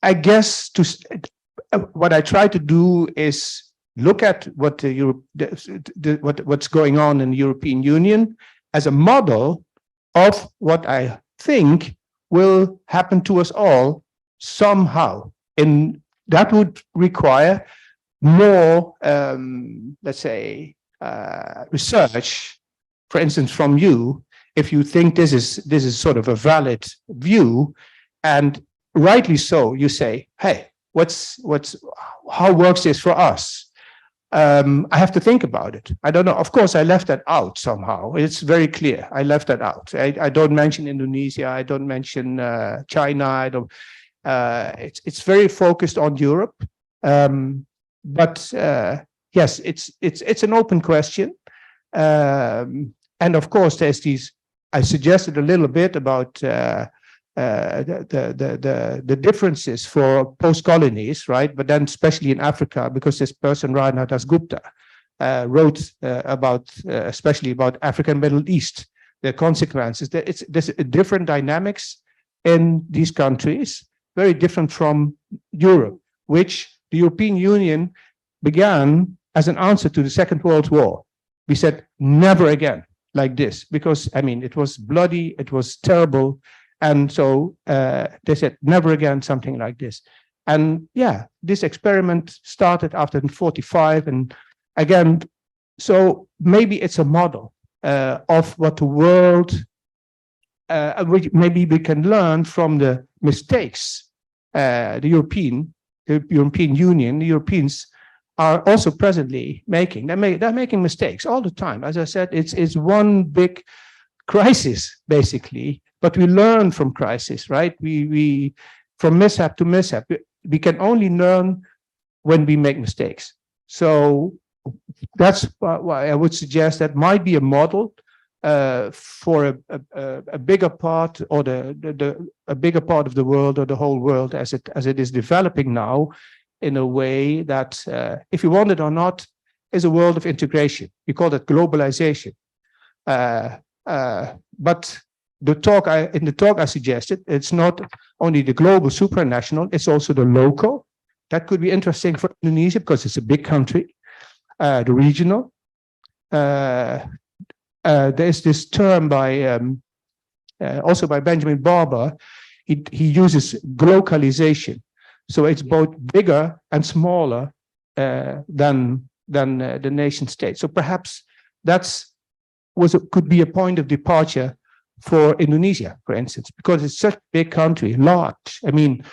I guess what I try to do is look at what what's going on in the European Union as a model of what I think will happen to us all somehow. And that would require more, let's say, research, for instance, from you, if you think this is sort of a valid view, and rightly so, you say, hey, how works this for us? I have to think about it. I don't know. Of course, I left that out somehow. It's very clear. I left that out. I don't mention Indonesia. I don't mention China. I don't. It's very focused on Europe. But yes, it's an open question. And of course, there's these. I suggested a little bit about the differences for post-colonies, right? But then especially in Africa, because this person, Rana Dasgupta, wrote about, especially about Africa and Middle East, the consequences. There's different dynamics in these countries, very different from Europe, which the European Union began as an answer to the Second World War. We said, never again like this, because, I mean, it was bloody, it was terrible. And so they said, never again something like this. And yeah, this experiment started after 1945. And again, so maybe it's a model of what the world, which maybe we can learn from the mistakes the European Union, the Europeans are also presently making. They're making mistakes all the time. As I said, it's one big crisis, basically, but we learn from crisis, right? We from mishap to mishap. We can only learn when we make mistakes. So that's why I would suggest that might be a model for a bigger part, or a bigger part of the world, or the whole world as it is developing now, in a way that, if you want it or not, is a world of integration. We call that globalization. But in the talk I suggested, it's not only the global supranational, it's also the local. That could be interesting for Indonesia because it's a big country. The regional. There's this term by also by Benjamin Barber. He uses glocalization. So it's both bigger and smaller than the nation state. So perhaps could be a point of departure for Indonesia, for instance, because it's such a big country, large. I mean,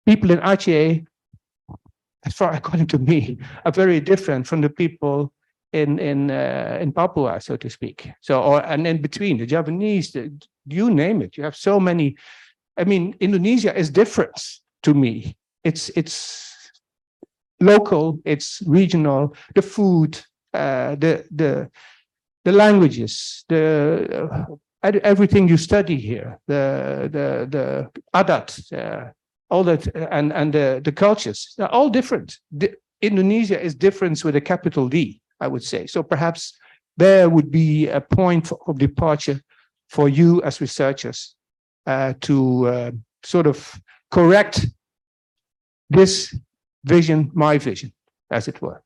people in Aceh, as far according to me, are very different from the people in Papua, so to speak. So and in between, the Javanese, you name it. You have so many. I mean, Indonesia is different to me. It's local, it's regional, the food, the languages, everything you study here, the adat, all that, and the cultures, they're all different. Indonesia is different with a capital D, I would say. So perhaps there would be a point of departure for you as researchers to sort of correct this vision, my vision, as it were.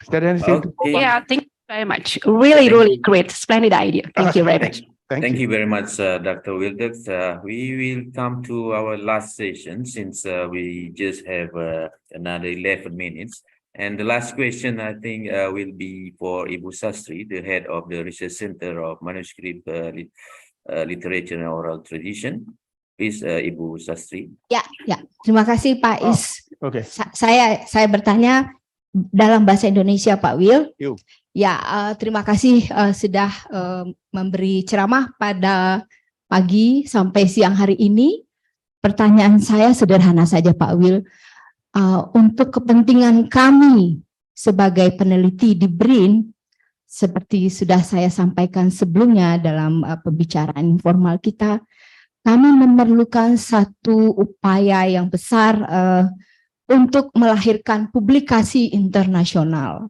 Is that anything? Okay. Yeah, thank you very much. Really great, splendid idea. Thank you very much. Thank you very much, Dr. Wilders. We will come to our last session since we just have another 11 minutes. And the last question, I think, will be for Ibu Sastri, the head of the Research Center of Manuskrip Literature and Oral Tradition. Please, Ibu Sastri. Ya. Terima kasih Pak Is. Okay. Saya bertanya dalam bahasa Indonesia, Pak Wil. Ya, terima kasih sudah memberi ceramah pada pagi sampai siang hari ini. Pertanyaan saya sederhana saja, Pak Wil. Untuk kepentingan kami sebagai peneliti di BRIN, seperti sudah saya sampaikan sebelumnya dalam pembicaraan informal kita, kami memerlukan satu upaya yang besar untuk melahirkan publikasi internasional.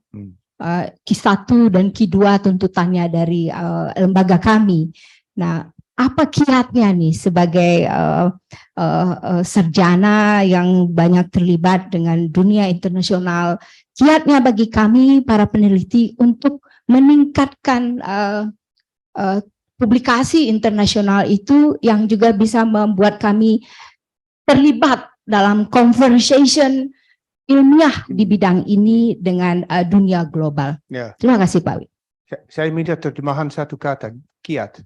Q1 dan Q2 tuntutannya dari lembaga kami. Nah, apa kiatnya nih sebagai sarjana yang banyak terlibat dengan dunia internasional, kiatnya bagi kami para peneliti untuk meningkatkan publikasi internasional itu yang juga bisa membuat kami terlibat dalam conversation ilmiah di bidang ini dengan dunia global. Ya. Terima kasih Pak Wi. Saya minta terjemahan satu kata, kiat.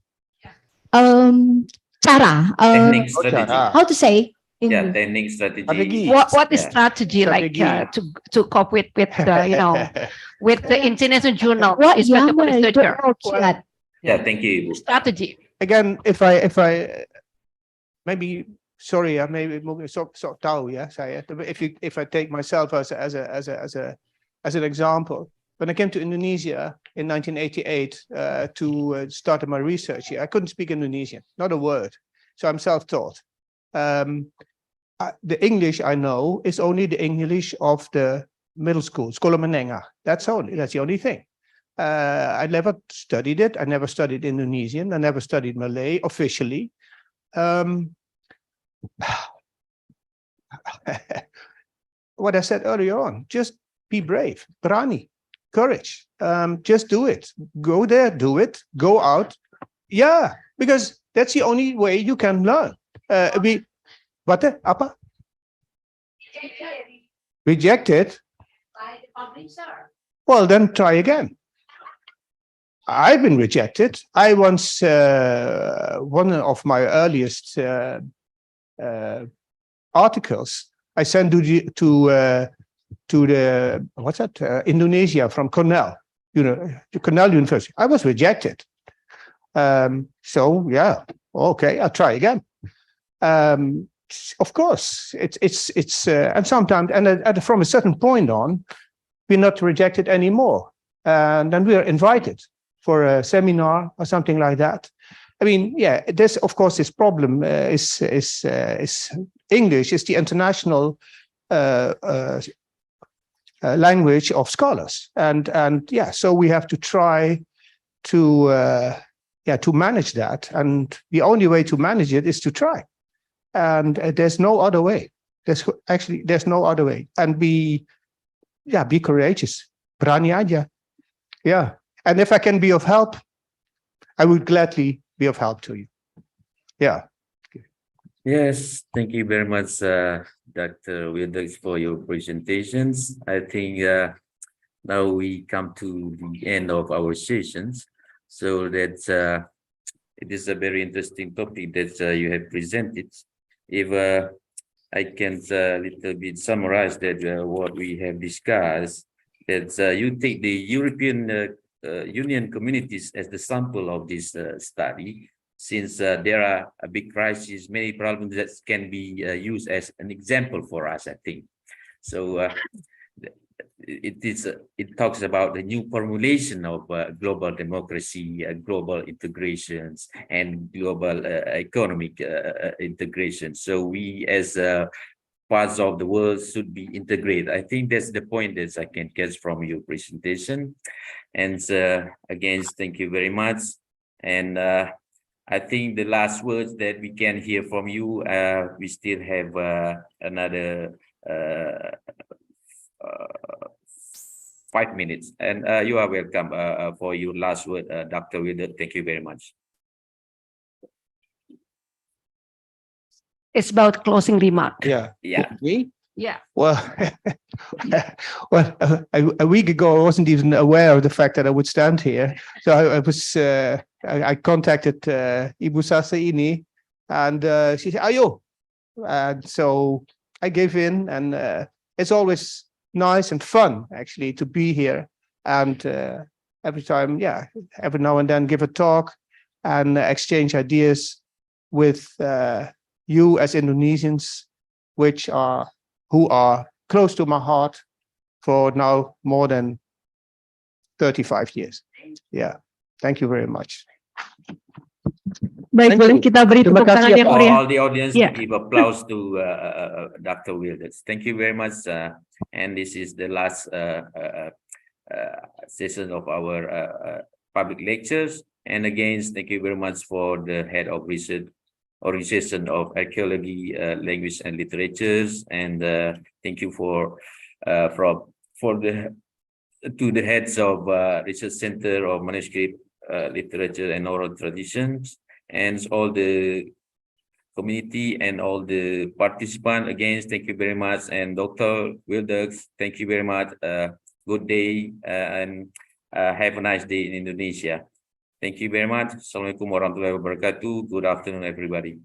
Cara. Technique strategy. How to say? Yeah, technique strategy. What is strategy like to cope with you know with the international journal? Yeah, thank you. Strategy. Again, if I maybe sorry, I maybe tahu ya saya. If I take myself as an example, when I came to Indonesia in 1988 to start my research here, I couldn't speak Indonesian, not a word. So I'm self-taught. The English I know is only the English of the middle school, sekolah menengah. That's the only thing. I never studied it. I never studied Indonesian. I never studied Malay officially. What I said earlier on, just be brave, berani, courage. Just do it. Go there, do it. Go out. Yeah, because that's the only way you can learn. Apa? Rejected? By the publisher. Well, then try again. I've been rejected. I once, one of my earliest articles, I sent to the what's that? Indonesia from Cornell, to Cornell University. I was rejected. So yeah, okay, I'll try again. Of course, it's and sometimes from a certain point on, we're not rejected anymore, and then we are invited for a seminar or something like that. I mean, yeah, there's of course this problem is English is the international language of scholars, and yeah, so we have to try to manage that, and the only way to manage it is to try, and there's no other way. There's no other way, and be courageous, berani aja, yeah. And if I can be of help, I would gladly be of help to you. Yeah. Yes, thank you very much, Dr. Wildex, for your presentations. I think now we come to the end of our sessions. So that's it is a very interesting topic that you have presented. If I can little bit summarize that what we have discussed, that you take the European Union communities as the sample of this study, since there are a big crisis, many problems that can be used as an example for us, I think. So it talks about the new formulation of global democracy, global integrations, and global economic integration. So we as parts of the world should be integrated. I think that's the point that I can catch from your presentation. And again, thank you very much. And I think the last words that we can hear from you, we still have another 5 minutes. And you are welcome for your last word, Dr. Wilder. Thank you very much. It's about closing remark. Yeah. Me? Yeah. Well, a week ago, I wasn't even aware of the fact that I would stand here. So I contacted Ibu Sasa ini, and she said, "Ayo," and so I gave in. And it's always nice and fun, actually, to be here. And every time, every now and then, give a talk and exchange ideas with you as Indonesians, who are close to my heart for now more than 35 years. Yeah, thank you very much. Baik, boleh kita beri tepuk tangan yang meriah. All the audience, give applause to Dr. Wilders. Thank you very much. And this is the last session of our public lectures. And again, thank you very much for the head of research Organization of Archaeology, Language and Literatures, and thank you to the heads of Research Center of Manuscript Literature and Oral Traditions, and all the community and all the participants. Again, thank you very much, and Dr. Wilders, thank you very much. Good day and have a nice day in Indonesia. Thank you very much. Assalamualaikum warahmatullahi wabarakatuh. Good afternoon, everybody.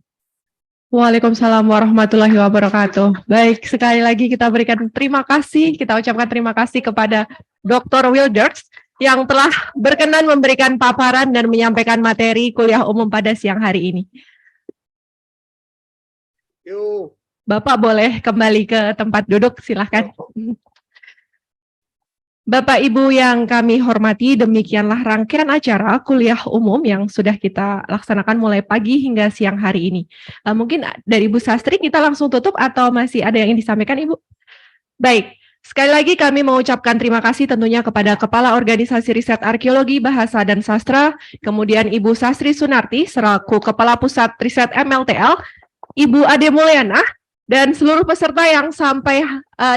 Waalaikumsalam warahmatullahi wabarakatuh. Baik, sekali lagi kita berikan terima kasih. Kita ucapkan terima kasih kepada Dr. Wilders yang telah berkenan memberikan paparan dan menyampaikan materi kuliah umum pada siang hari ini. Bapak boleh kembali ke tempat duduk, silahkan. Bapak Ibu yang kami hormati, demikianlah rangkaian acara kuliah umum yang sudah kita laksanakan mulai pagi hingga siang hari ini. Mungkin dari Ibu Sastri kita langsung tutup atau masih ada yang ingin disampaikan, Ibu? Baik, Sekali lagi kami mengucapkan terima kasih tentunya kepada Kepala Organisasi Riset Arkeologi, Bahasa, dan Sastra, kemudian Ibu Sastri Sunarti, selaku Kepala Pusat Riset MLTL, Ibu Ade Mulyana, dan seluruh peserta yang sampai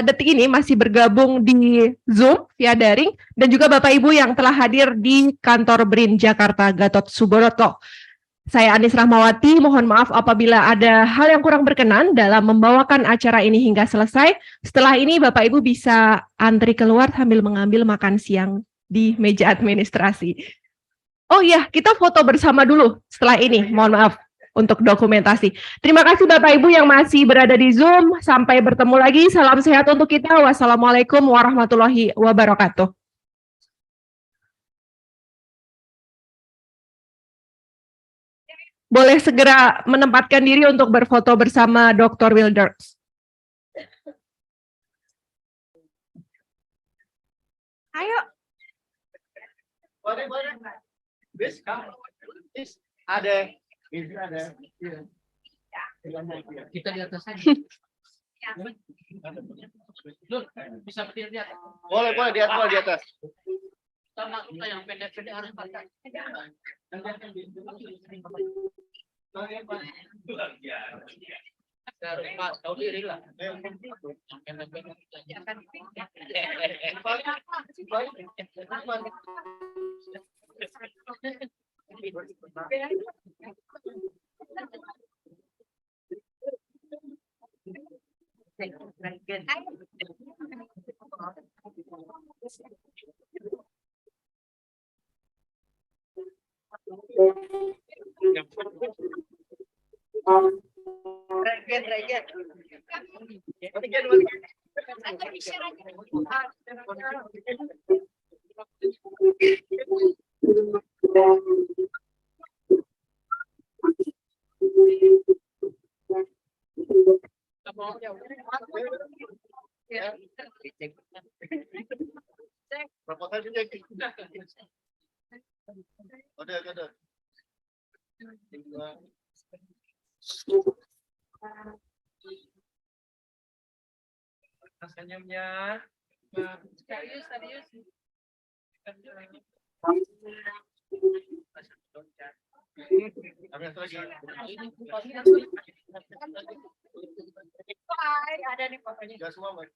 detik ini masih bergabung di Zoom via daring, dan juga Bapak Ibu yang telah hadir di kantor BRIN Jakarta Gatot Subroto. Saya Anis Rahmawati, mohon maaf apabila ada hal yang kurang berkenan dalam membawakan acara ini hingga selesai. Setelah ini Bapak Ibu bisa antri keluar sambil mengambil makan siang di meja administrasi. Oh iya, kita foto bersama dulu setelah ini, mohon maaf untuk dokumentasi. Terima kasih Bapak Ibu yang masih berada di Zoom. Sampai bertemu lagi, salam sehat untuk kita. Wassalamualaikum warahmatullahi wabarakatuh. Boleh segera menempatkan diri untuk berfoto bersama Dr. Wilders. Ayo. Boleh. Bis, kamu. Bis, ada. Bis, ada. Kita di atas aja. Bisa berdiri di atas. Boleh, di atas. Sama kita yang pendek-pendek harus pakai. Harus tahu diri lah. Ada. Senyumnya. Serius. Ada nih fotonya. Enggak semua, Mbak.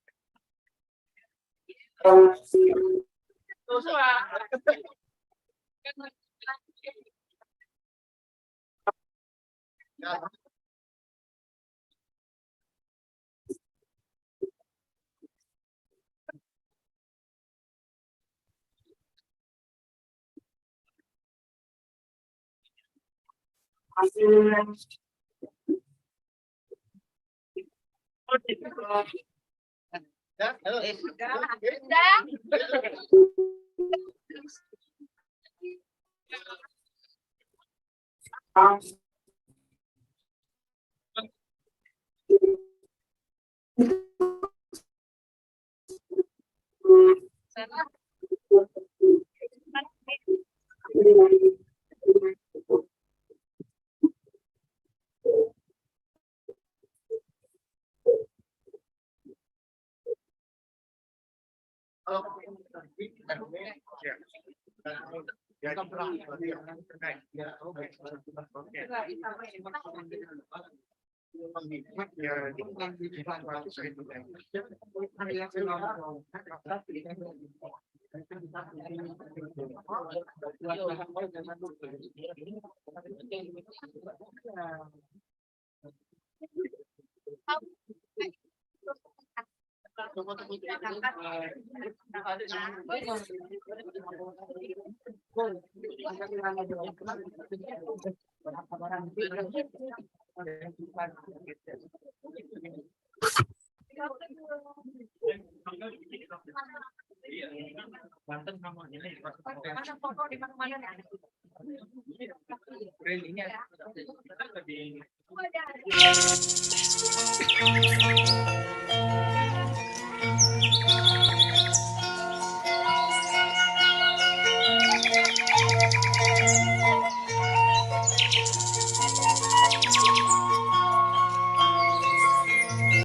Ini